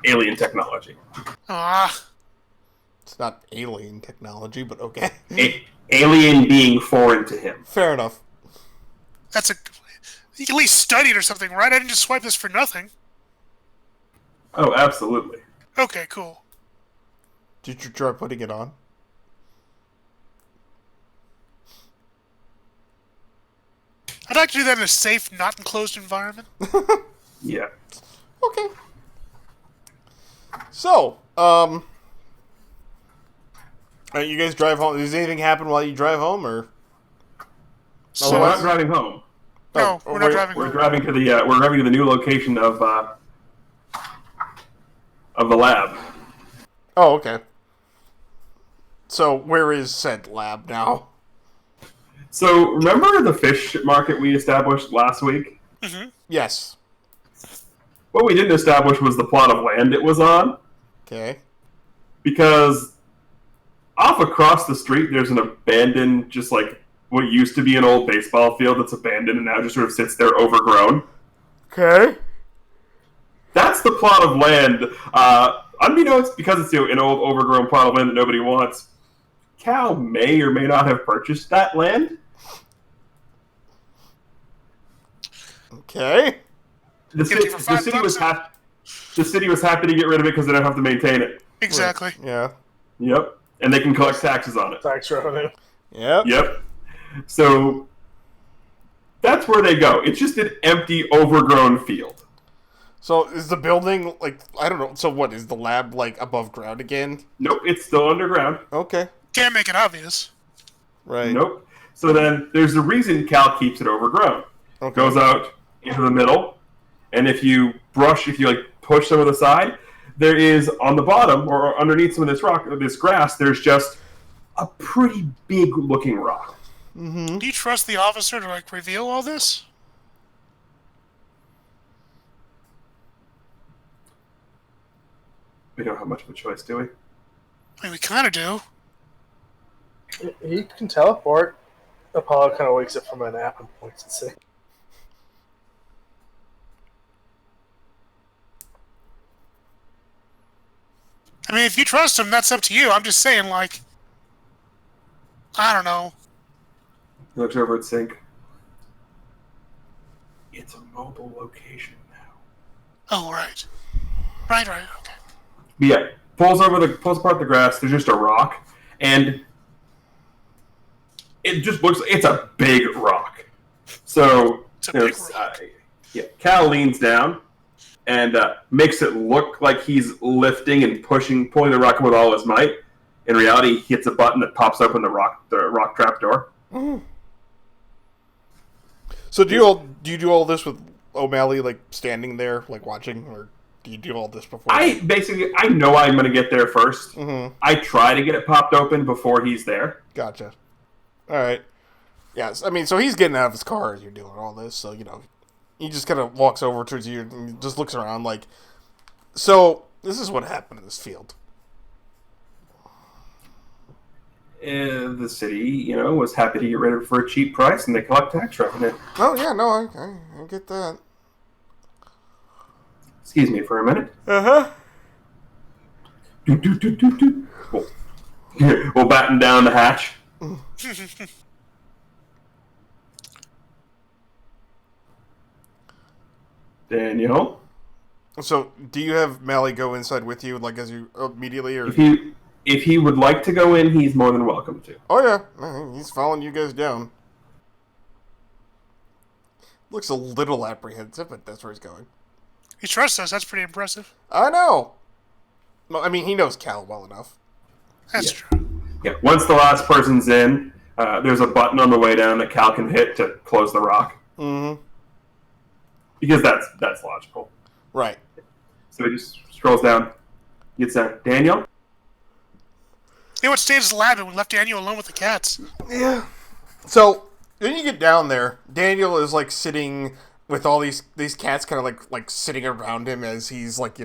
alien technology. It's not alien technology, but okay. Alien being foreign to him. Fair enough. You can at least study it or something, right? I didn't just swipe this for nothing. Oh, absolutely. Okay, cool. Did you try putting it on? I'd like to do that in a safe, not enclosed environment. Yeah. Okay. So, you guys drive home. Does anything happen while you drive home, or? So we're not driving home. No, we're not driving We're home. driving to the new location of the lab. Oh, okay. So, where is said lab now? So remember the fish market we established last week? Mm-hmm. Yes. What we didn't establish was the plot of land it was on, Okay. because off across the street there's an abandoned, just what used to be an old baseball field that's abandoned and now just sort of sits there overgrown. Okay. That's the plot of land. Unbeknownst, because it's an old overgrown plot of land that nobody wants, Cal may or may not have purchased that land. Okay. The city was happy to get rid of it because they don't have to maintain it. Exactly. Right. Yeah. Yep. And they can collect taxes on it. Tax revenue. Yep. Yep. So that's where they go. It's just an empty, overgrown field. So is the building, like, I don't know, so what, is the lab, like, above ground again? Nope, it's still underground. Okay. Can't make it obvious. Right. Nope. So then there's a reason Cal keeps it overgrown. Okay. Goes out into the middle, and if you push some of the side, there is on the bottom or underneath some of this grass, there's just a pretty big looking rock. Mm-hmm. Do you trust the officer to like reveal all this? We don't have much of a choice, do we? I mean, we kind of do. He can teleport. Apollo kind of wakes up from a nap and points and says, I mean, if you trust him, that's up to you. I'm just saying, like, I don't know. He looks over at Sync. It's a mobile location now. Oh, right. Right, okay. But yeah, pulls apart the grass. There's just a rock, and it just looks. It's a big rock. So It's a big rock. Cal leans down and makes it look like he's lifting and pulling the rock with all his might. In reality, he hits a button that pops open the rock trap door. Mm. So do you do all this with O'Malley, like, standing there, like, watching, or do you do all this before? I know I'm going to get there first. Mm-hmm. I try to get it popped open before he's there. Gotcha. All right. Yes, I mean, so he's getting out of his car as you're doing all this, so, you know, he just kind of walks over towards you and just looks around like, so, this is what happened in this field. And the city, was happy to get rid of it for a cheap price, and they collect tax revenue. Oh, yeah, no, I get that. Excuse me for a minute. Uh-huh. We'll batten down the hatch. Daniel? So, do you have Mally go inside with you, like, as you immediately, or? If he would like to go in, he's more than welcome to. Oh, yeah, he's following you guys down. Looks a little apprehensive, but that's where he's going. He trusts us. That's pretty impressive. I know. Well, I mean, he knows Cal well enough. That's true. Yeah, once the last person's in, there's a button on the way down that Cal can hit to close the rock. Mm-hmm. Because that's logical. Right. So he just scrolls down, gets down. Daniel? He would stay in his lab and we left Daniel alone with the cats. Yeah. So, when you get down there, Daniel is, like, sitting with all these cats kind of, like sitting around him as he's, like,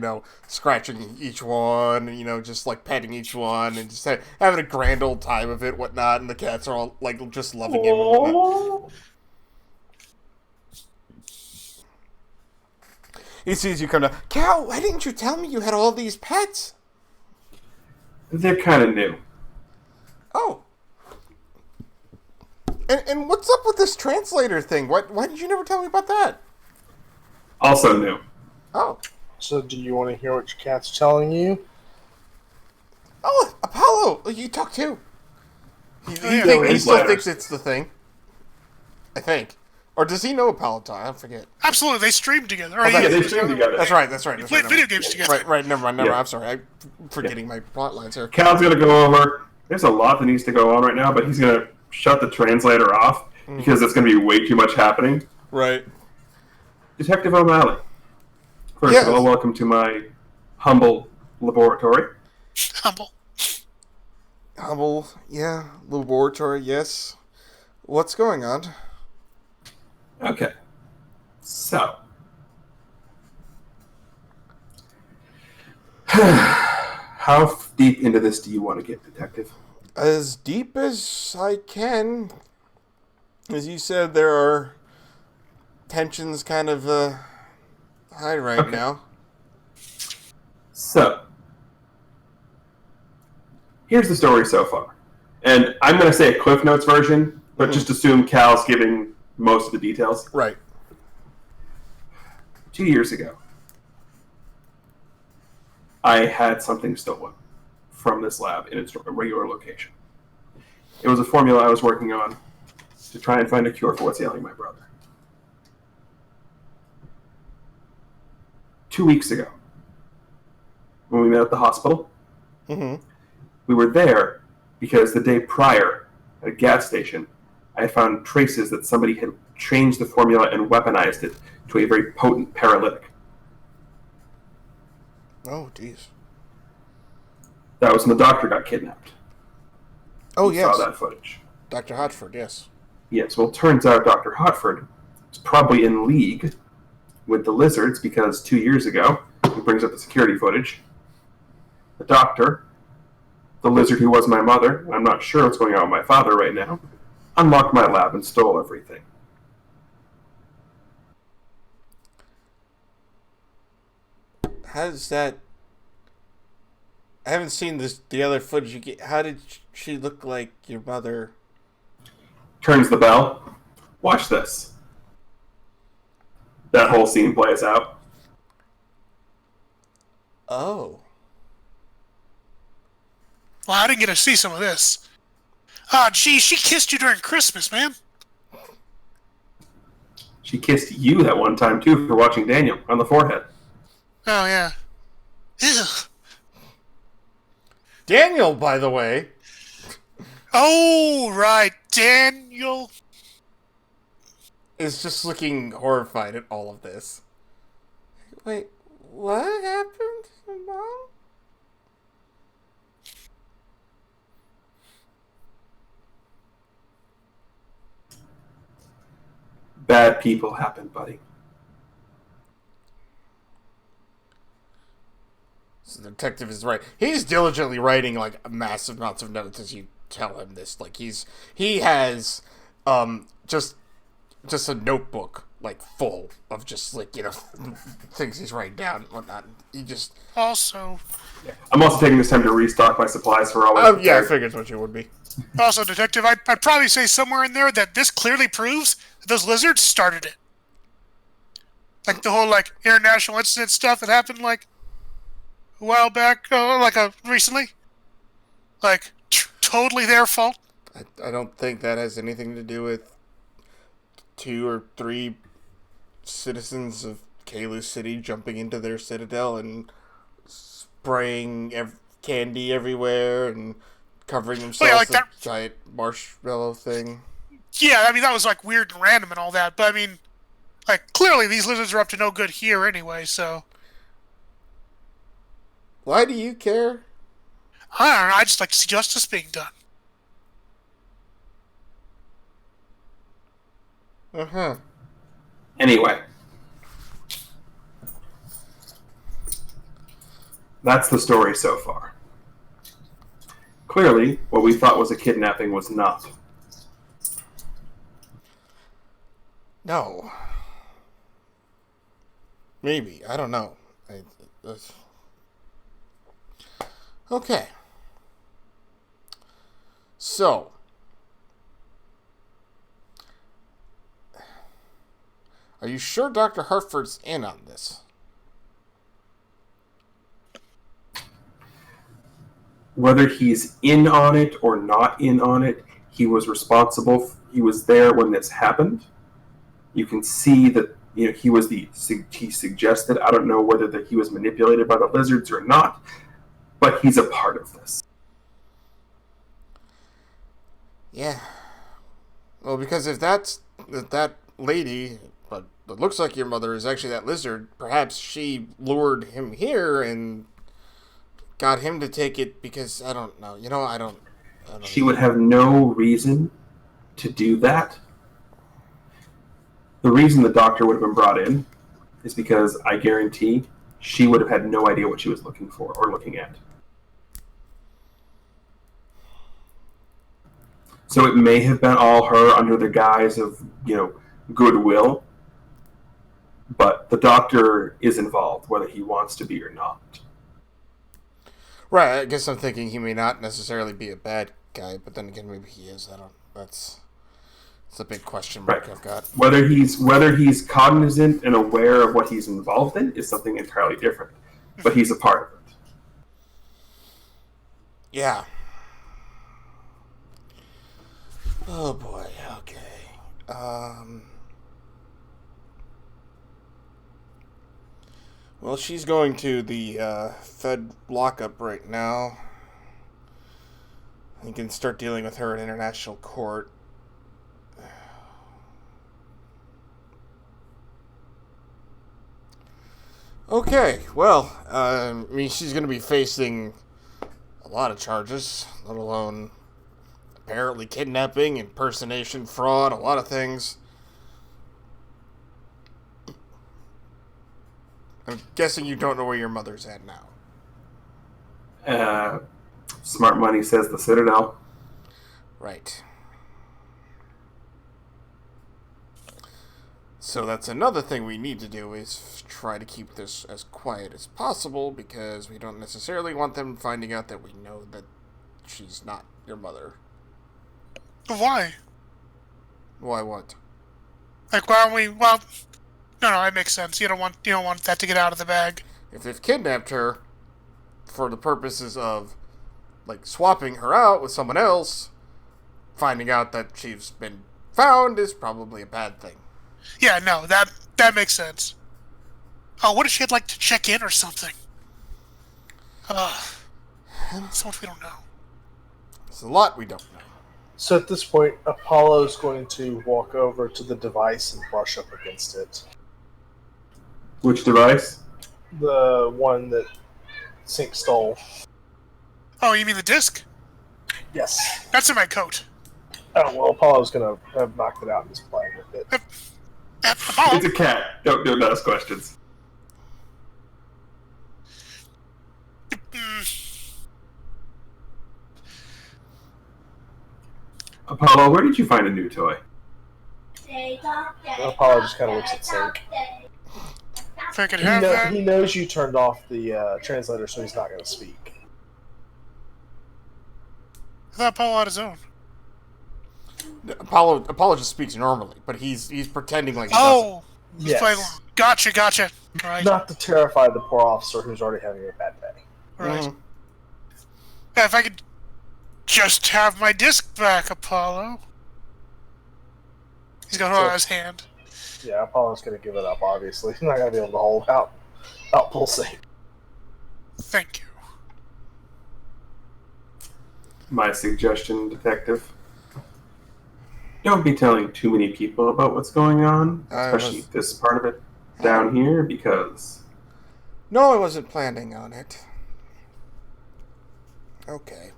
scratching each one, just, like, petting each one, and just having a grand old time of it, whatnot, and the cats are all, like, just loving him and whatnot. He sees you come down. Cal, why didn't you tell me you had all these pets? They're kind of new. Oh. And what's up with this translator thing? Why did you never tell me about that? Also new. Oh. So do you want to hear what your cat's telling you? Oh, Apollo! You talk too. He his still letters. thinks it's the thing. I think. Or does he know Apollo talk? I forget. Absolutely, they streamed together. Oh, Yeah, they stream together. That's right. They played video games together. Right, never mind. Yeah. I'm sorry. I'm forgetting my plot lines here. Cal's going to go over. There's a lot that needs to go on right now, but he's going to shut the translator off because it's going to be way too much happening. Right. Detective O'Malley. First Yes. of all, welcome to my humble laboratory. Humble, yeah. Laboratory, yes. What's going on? Okay. So. How deep into this do you want to get, Detective? As deep as I can. As you said, there are tensions kind of high right now. So, here's the story so far. And I'm going to say a Cliff Notes version, but just assume Cal's giving most of the details. Right. 2 years ago, I had something stolen from this lab in its regular location. It was a formula I was working on to try and find a cure for what's ailing my brother. 2 weeks ago, when we met at the hospital, we were there because the day prior, at a gas station, I had found traces that somebody had changed the formula and weaponized it to a very potent paralytic. Oh, jeez. That was when the doctor got kidnapped. Oh, We yes. saw that footage. Dr. Hotford, yes. Yes, well, it turns out Dr. Hotford is probably in league with the lizards because 2 years ago, he brings up the security footage, the doctor, the lizard who was my mother, and I'm not sure what's going on with my father right now, unlocked my lab and stole everything. How does that... I haven't seen the other footage you get. How did she look like your mother? Turns the bell. Watch this. That whole scene plays out. Oh. Well, I didn't get to see some of this. Ah, gee, she kissed you during Christmas, man. She kissed you that one time, too, for watching Daniel on the forehead. Oh, yeah. Ew. Daniel, by the way. Oh, right. Daniel. Is just looking horrified at all of this. Wait, what happened to Mom? Bad people happen, buddy. So the detective is right. He's diligently writing like massive amounts of notes as you tell him this. Like he has just a notebook like full of just like, you know, things he's writing down and whatnot. He just Also, I'm also taking this time to restock my supplies for all. yeah, I figured that's what you would be. Detective, I'd probably say somewhere in there that this clearly proves that those lizards started it. Like the whole like international incident stuff that happened like a while back, recently. Like totally their fault. I don't think that has anything to do with 2 or 3 citizens of Caelus City jumping into their citadel and spraying candy everywhere and covering themselves like with that giant marshmallow thing. Yeah, I mean that was like weird and random and all that, but I mean, like clearly these lizards are up to no good here anyway. So Why do you care? I don't know. I just like to see justice being done. Uh-huh. Anyway. That's the story so far. Clearly, what we thought was a kidnapping was not. No. Maybe. I don't know. Okay. So. Are you sure Dr. Hartford's in on this? Whether he's in on it or not in on it, he was responsible. He was there when this happened. You can see that he suggested. I don't know whether he was manipulated by the lizards or not, but he's a part of this. Yeah. Well, because if that lady, but it looks like your mother is actually that lizard, perhaps she lured him here and got him to take it because, I don't know. You know, I don't She would have no reason to do that. The reason the doctor would have been brought in is because I guarantee she would have had no idea what she was looking for or looking at. So it may have been all her under the guise of, goodwill, but the doctor is involved, whether he wants to be or not. Right, I guess I'm thinking he may not necessarily be a bad guy, but then again, maybe he is. I don't. That's a big question mark I've got. Whether he's cognizant and aware of what he's involved in is something entirely different. But he's a part of it. Yeah. Oh boy. Okay. Well, she's going to the Fed lockup right now. You can start dealing with her in international court. Okay, well, I mean, she's going to be facing a lot of charges, let alone apparently kidnapping, impersonation, fraud, a lot of things. I'm guessing you don't know where your mother's at now. Smart money says the Citadel. Right. So that's another thing we need to do is try to keep this as quiet as possible because we don't necessarily want them finding out that we know that she's not your mother. But why? Why what? Like, why aren't we? Well, no, it makes sense. You don't want that to get out of the bag. If they've kidnapped her for the purposes of, like, swapping her out with someone else, finding out that she's been found is probably a bad thing. Yeah, no, that makes sense. Oh, what if she had, like, to check in or something? So much we don't know. There's a lot we don't know. So at this point, Apollo's going to walk over to the device and brush up against it. Which device? The one that Sync stole. Oh, you mean the disc? Yes. That's in my coat. Oh, well, Apollo's going to have knocked it out and is playing with it. Apollo? It's a cat. Don't ask questions. Apollo, where did you find a new toy? Apollo just kind of looks at Sync. If I could have that. He knows you turned off the translator, so he's not going to speak. I thought Apollo had his own. Apollo just speaks normally, but he's pretending like he doesn't. Yes. Gotcha. Right. Not to terrify the poor officer who's already having a bad day. Right. Mm-hmm. Yeah, if I could just have my disc back, Apollo. He's got it on his hand. Yeah, Apollo's going to give it up, obviously. He's not going to be able to hold out pulsate. Thank you. My suggestion, Detective. Don't be telling too many people about what's going on, especially this part of it down here, because... No, I wasn't planning on it. Okay.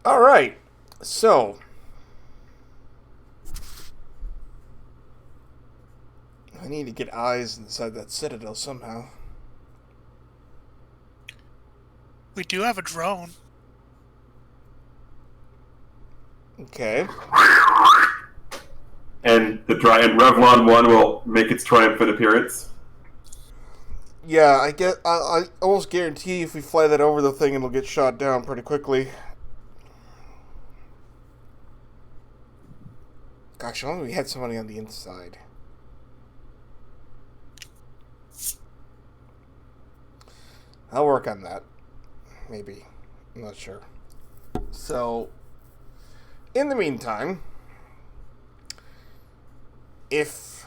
Alright, so... I need to get eyes inside that citadel somehow. We do have a drone. Okay. And Revlon 1 will make its triumphant appearance. Yeah, I almost guarantee if we fly that over the thing, it'll get shot down pretty quickly. Gosh, I wonder if we had somebody on the inside. I'll work on that. Maybe. I'm not sure. So, in the meantime, if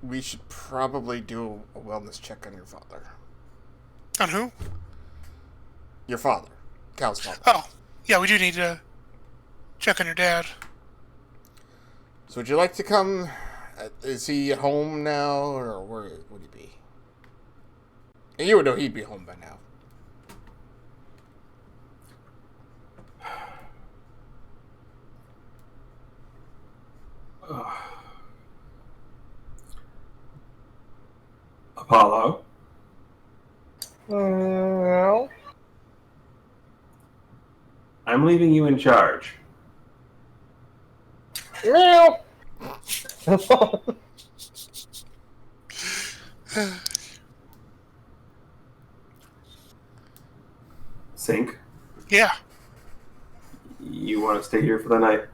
we should probably do a wellness check on your father. On who? Your father. Cal's father. Oh, yeah, we do need to check on your dad. So would you like to come? Is he at home now, or where would he be? And you would know he'd be home by now. Apollo? No. I'm leaving you in charge. Meow. Sink, Yeah. you want to stay here for the night?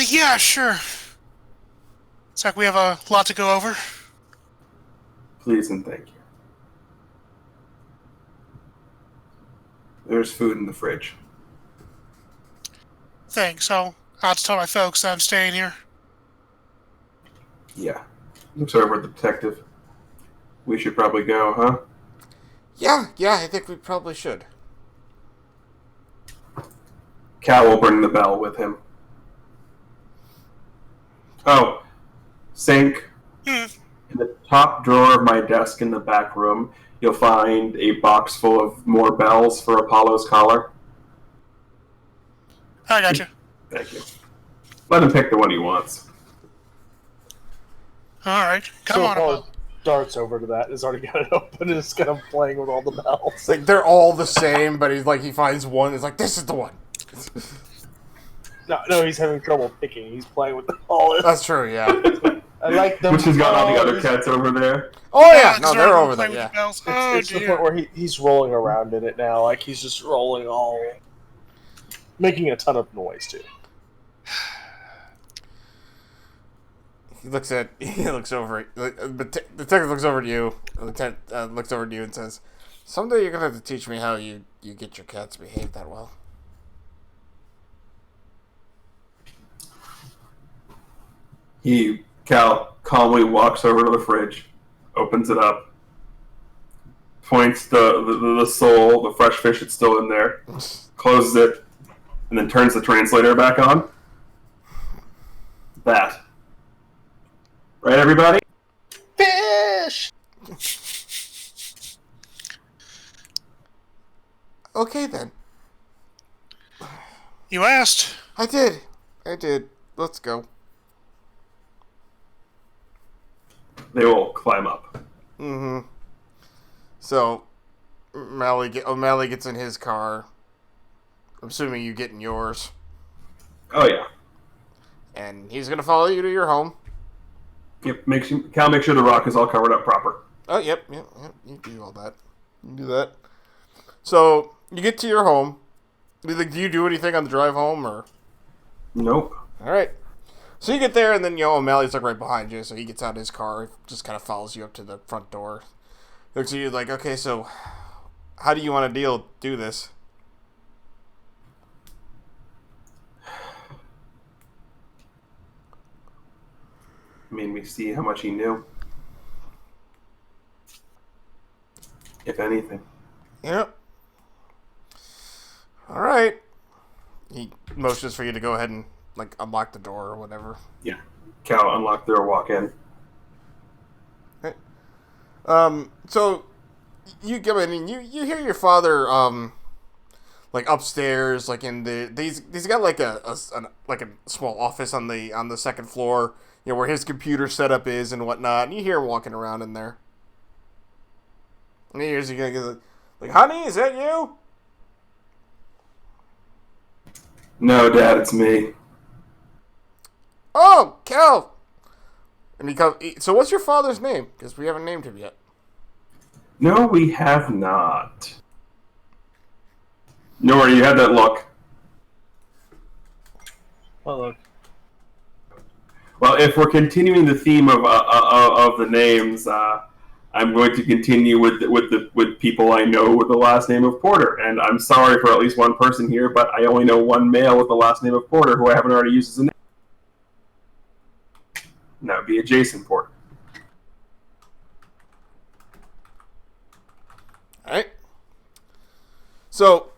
Yeah, sure. Looks like we have a lot to go over. Please and thank you. There's food in the fridge. Thanks. I'll have to tell my folks that I'm staying here. Yeah. Looks over at the detective. We should probably go, huh? Yeah, I think we probably should. Cal will bring the bell with him. Oh, Sink. Hmm. In the top drawer of my desk in the back room, you'll find a box full of more bells for Apollo's collar. I gotcha. Thank you. Let him pick the one he wants. All right. Come So on, Apollo Apollo. darts over to that. Has already got it open and is kind of playing with all the bells. It's like they're all the same, but he finds one. He's like, this is the one. No, he's having trouble picking. He's playing with all. That's true. Yeah. I like them. Which has got all the other cats over there. Oh yeah. No, Because they're we're over playing there. with the Yeah. bells. Oh, It's the dear. point where he's rolling around in it now. Like he's just rolling all, making a ton of noise too. He looks over. The detective looks over to you. The lieutenant looks over to you and says, "Someday you're gonna have to teach me how you get your cats to behave that well." Cal calmly walks over to the fridge, opens it up, points the sole, the fresh fish that's still in there, closes it, and then turns the translator back on. That. Right, everybody? Fish. Okay then. You asked. I did. Let's go. They will climb up. Mm-hmm. So, O'Malley gets in his car. I'm assuming you get in yours. Oh, yeah. And he's gonna follow you to your home. Yep, Cal makes sure the rock is all covered up proper. Oh, yep. You do all that. You do that. So, you get to your home. Do you do anything on the drive home, or? Nope. Alright. So you get there, and then, O'Malley's, like, right behind you, so he gets out of his car, just kind of follows you up to the front door. Looks at you like, okay, so, how do you want to do this? Made me see how much he knew. If anything. Yep. Alright. He motions for you to go ahead and, like, unlock the door or whatever. Yeah. Cal unlock the door, walk in. Okay. So, you come in and you hear your father, like, upstairs, like, in he's got, like, a small office on the second floor, where his computer setup is and whatnot, and you hear him walking around in there. And he hears you like, honey, is that you? No, Dad, it's me. Oh, Cal! And he comes. So, what's your father's name? Because we haven't named him yet. No, we have not. Nora, you had that look. Well, look. Well, if we're continuing the theme of the names, I'm going to continue with people I know with the last name of Porter. And I'm sorry for at least one person here, but I only know one male with the last name of Porter who I haven't already used as a name. And that would be a Jason Porter. Alright. So,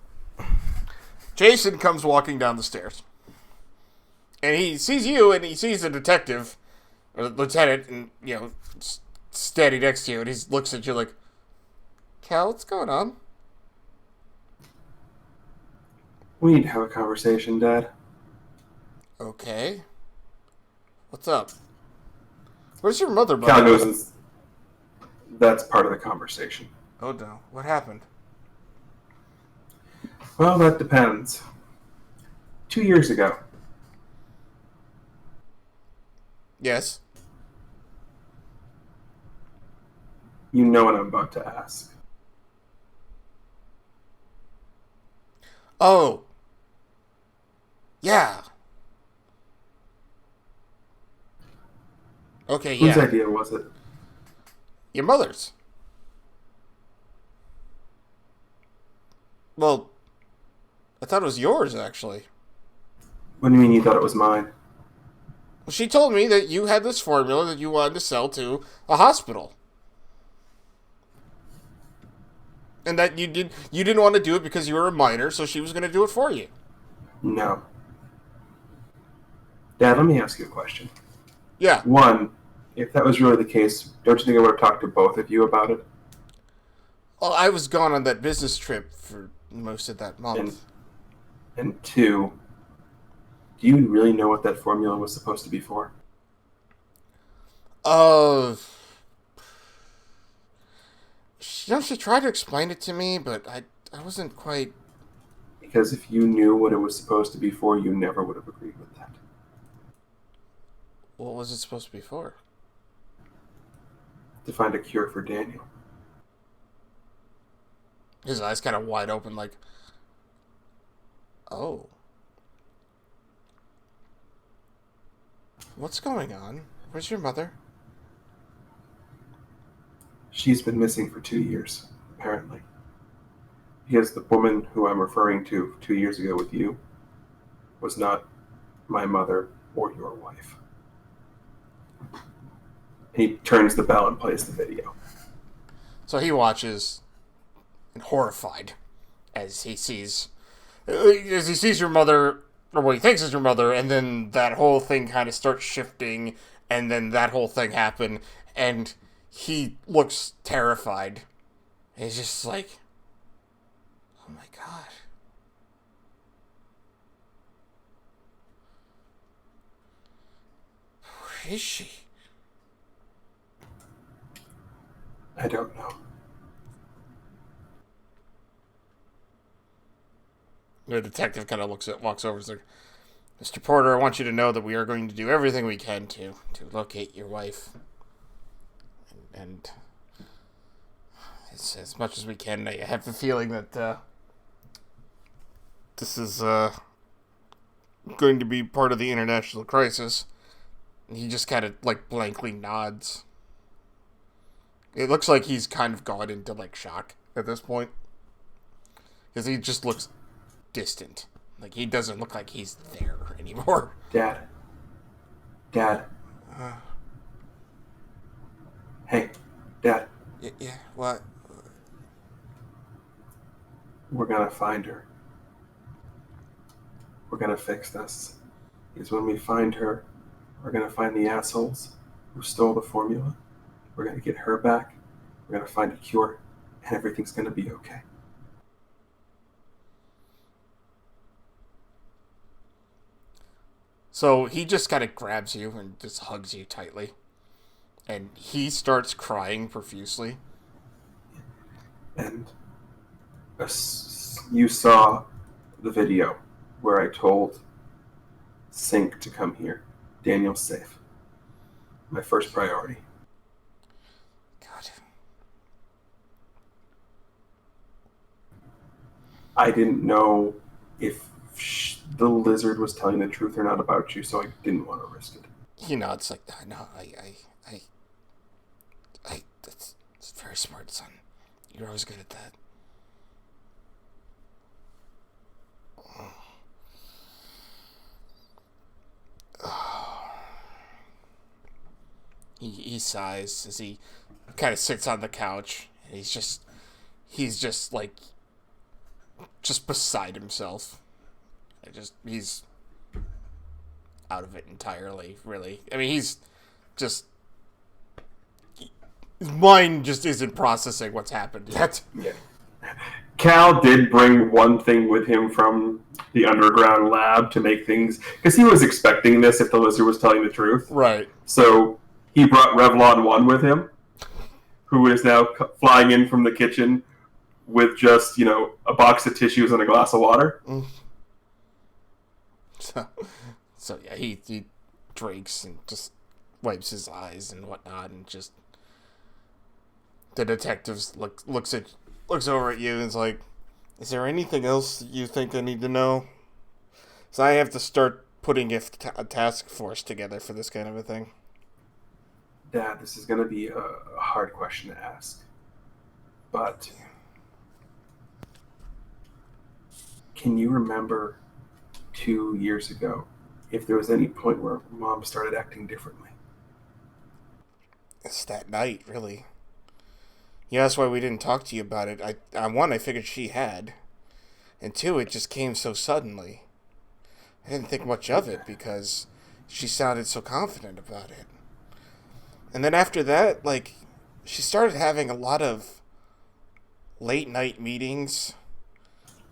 Jason comes walking down the stairs. And he sees you, and he sees the detective, or the lieutenant, and, steady next to you, and he looks at you like, Cal, what's going on? We need to have a conversation, Dad. Okay. What's up? Where's your mother, Cal buddy? goes and... That's part of the conversation. Oh, no. What happened? Well, that depends. 2 years ago, Yes. You know what I'm about to ask. Oh. Yeah. Okay, Whose yeah. idea was it? Your mother's. Well, I thought it was yours, actually. What do you mean you thought it was mine? She told me that you had this formula that you wanted to sell to a hospital. And that you didn't want to do it because you were a minor, so she was going to do it for you. No. Dad, let me ask you a question. Yeah. One, if that was really the case, don't you think I would have talked to both of you about it? Well, I was gone on that business trip for most of that month. And two, do you really know what that formula was supposed to be for? She tried to explain it to me, but I wasn't quite... Because if you knew what it was supposed to be for, you never would have agreed with that. What was it supposed to be for? To find a cure for Daniel. His eyes kind of wide open, like... Oh. What's going on? Where's your mother? She's been missing for 2 years, apparently. Because the woman who I'm referring to 2 years ago with you was not my mother or your wife. He turns the bell and plays the video. So he watches, horrified, as he sees your mother, or what he thinks is your mother, and then that whole thing kind of starts shifting, and then that whole thing happened, and he looks terrified. He's just like, oh my god. Where is she? I don't know. The detective kind of walks over and is like, Mr. Porter, I want you to know that we are going to do everything we can to locate your wife. And it's as much as we can. I have the feeling that this is going to be part of the international crisis. And he just kind of, like, blankly nods. It looks like he's kind of gone into, like, shock at this point. Because he just looks distant. Like, he doesn't look like he's there anymore. Dad. Hey, Dad. Yeah, what? We're gonna find her. We're gonna fix this. Because when we find her, we're gonna find the assholes who stole the formula. We're gonna get her back. We're gonna find a cure. And everything's gonna be okay. So he just kind of grabs you and just hugs you tightly. And he starts crying profusely. And you saw the video where I told Sink to come here. Daniel's safe. My first priority. God. I didn't know if the lizard was telling the truth or not about you, so I didn't want to risk it. He nods like, no, that's very smart, son. You're always good at that. He sighs as he kind of sits on the couch. And he's just like, just beside himself. He's out of it entirely, really. I mean, he's just, his mind just isn't processing what's happened yet. Yeah. Cal did bring one thing with him from the underground lab to make things, because he was expecting this if the lizard was telling the truth. Right. So he brought Revlon 1 with him, who is now flying in from the kitchen with just, a box of tissues and a glass of water. So yeah, he drinks and just wipes his eyes and whatnot and just The detectives looks over at you and is like, "Is there anything else you think I need to know?" So I have to start putting a task force together for this kind of a thing. Dad, this is going to be a hard question to ask. But can you remember 2 years ago if there was any point where Mom started acting differently? It's that night, really. Yeah, that's why we didn't talk to you about it. I figured she had. And two, it just came so suddenly. I didn't think much of it because she sounded so confident about it. And then after that, like, she started having a lot of late night meetings.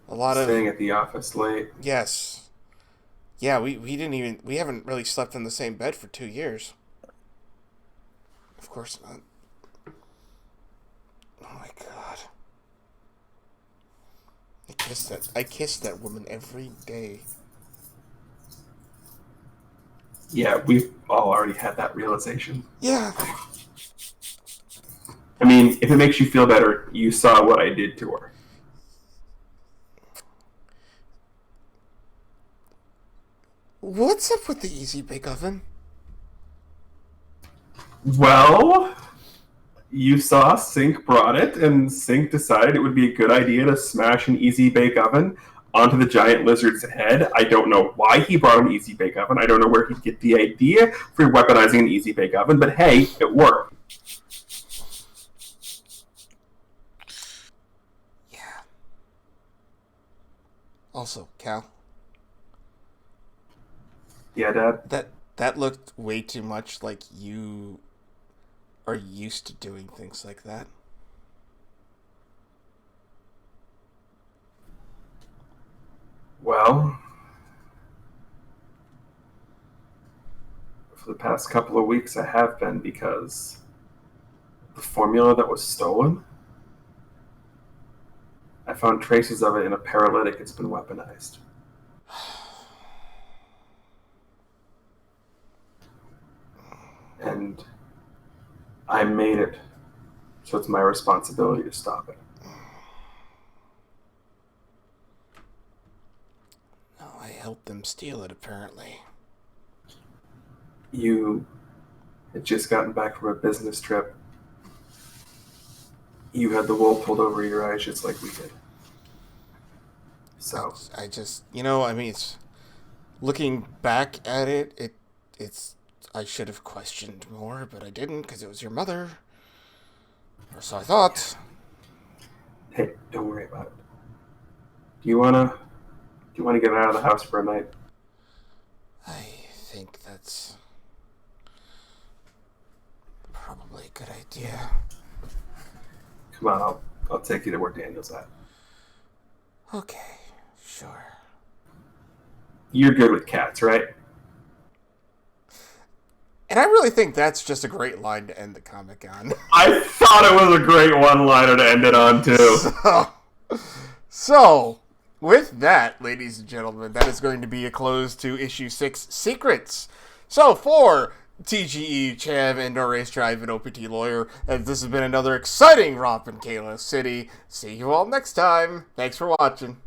A lot of Staying at the office late. Yes. Yeah, we haven't really slept in the same bed for 2 years. Of course not. Oh my god. I kiss that woman every day. Yeah, we've all already had that realization. Yeah. I mean, if it makes you feel better, you saw what I did to her. What's up with the Easy Bake Oven? Well, you saw Sink brought it, and Sink decided it would be a good idea to smash an Easy Bake Oven onto the giant lizard's head. I don't know why he brought an Easy Bake Oven. I don't know where he'd get the idea for weaponizing an Easy Bake Oven, but hey, it worked. Yeah. Also, Cal. Yeah, Dad? That looked way too much like you are used to doing things like that. Well, for the past couple of weeks I have been, because the formula that was stolen, I found traces of it in a paralytic that's been weaponized. And I made it, so it's my responsibility to stop it. No, I helped them steal it, apparently. You had just gotten back from a business trip. You had the wool pulled over your eyes just like we did. So, I just, I mean, it's looking back at it's I should have questioned more, but I didn't because it was your mother. Or so I thought. hey, don't worry about it. Do you wanna get out of the house for a night? I think that's probably a good idea. Come on, I'll take you to where Daniel's at. Okay, sure. You're good with cats, right? And I really think that's just a great line to end the comic on. I thought it was a great one-liner to end it on, too. So, with that, ladies and gentlemen, that is going to be a close to issue 6 Secrets. So, for TGE, Chav, and Race Drive, and OPT Lawyer, and this has been another exciting romp in Caelus City. See you all next time. Thanks for watching.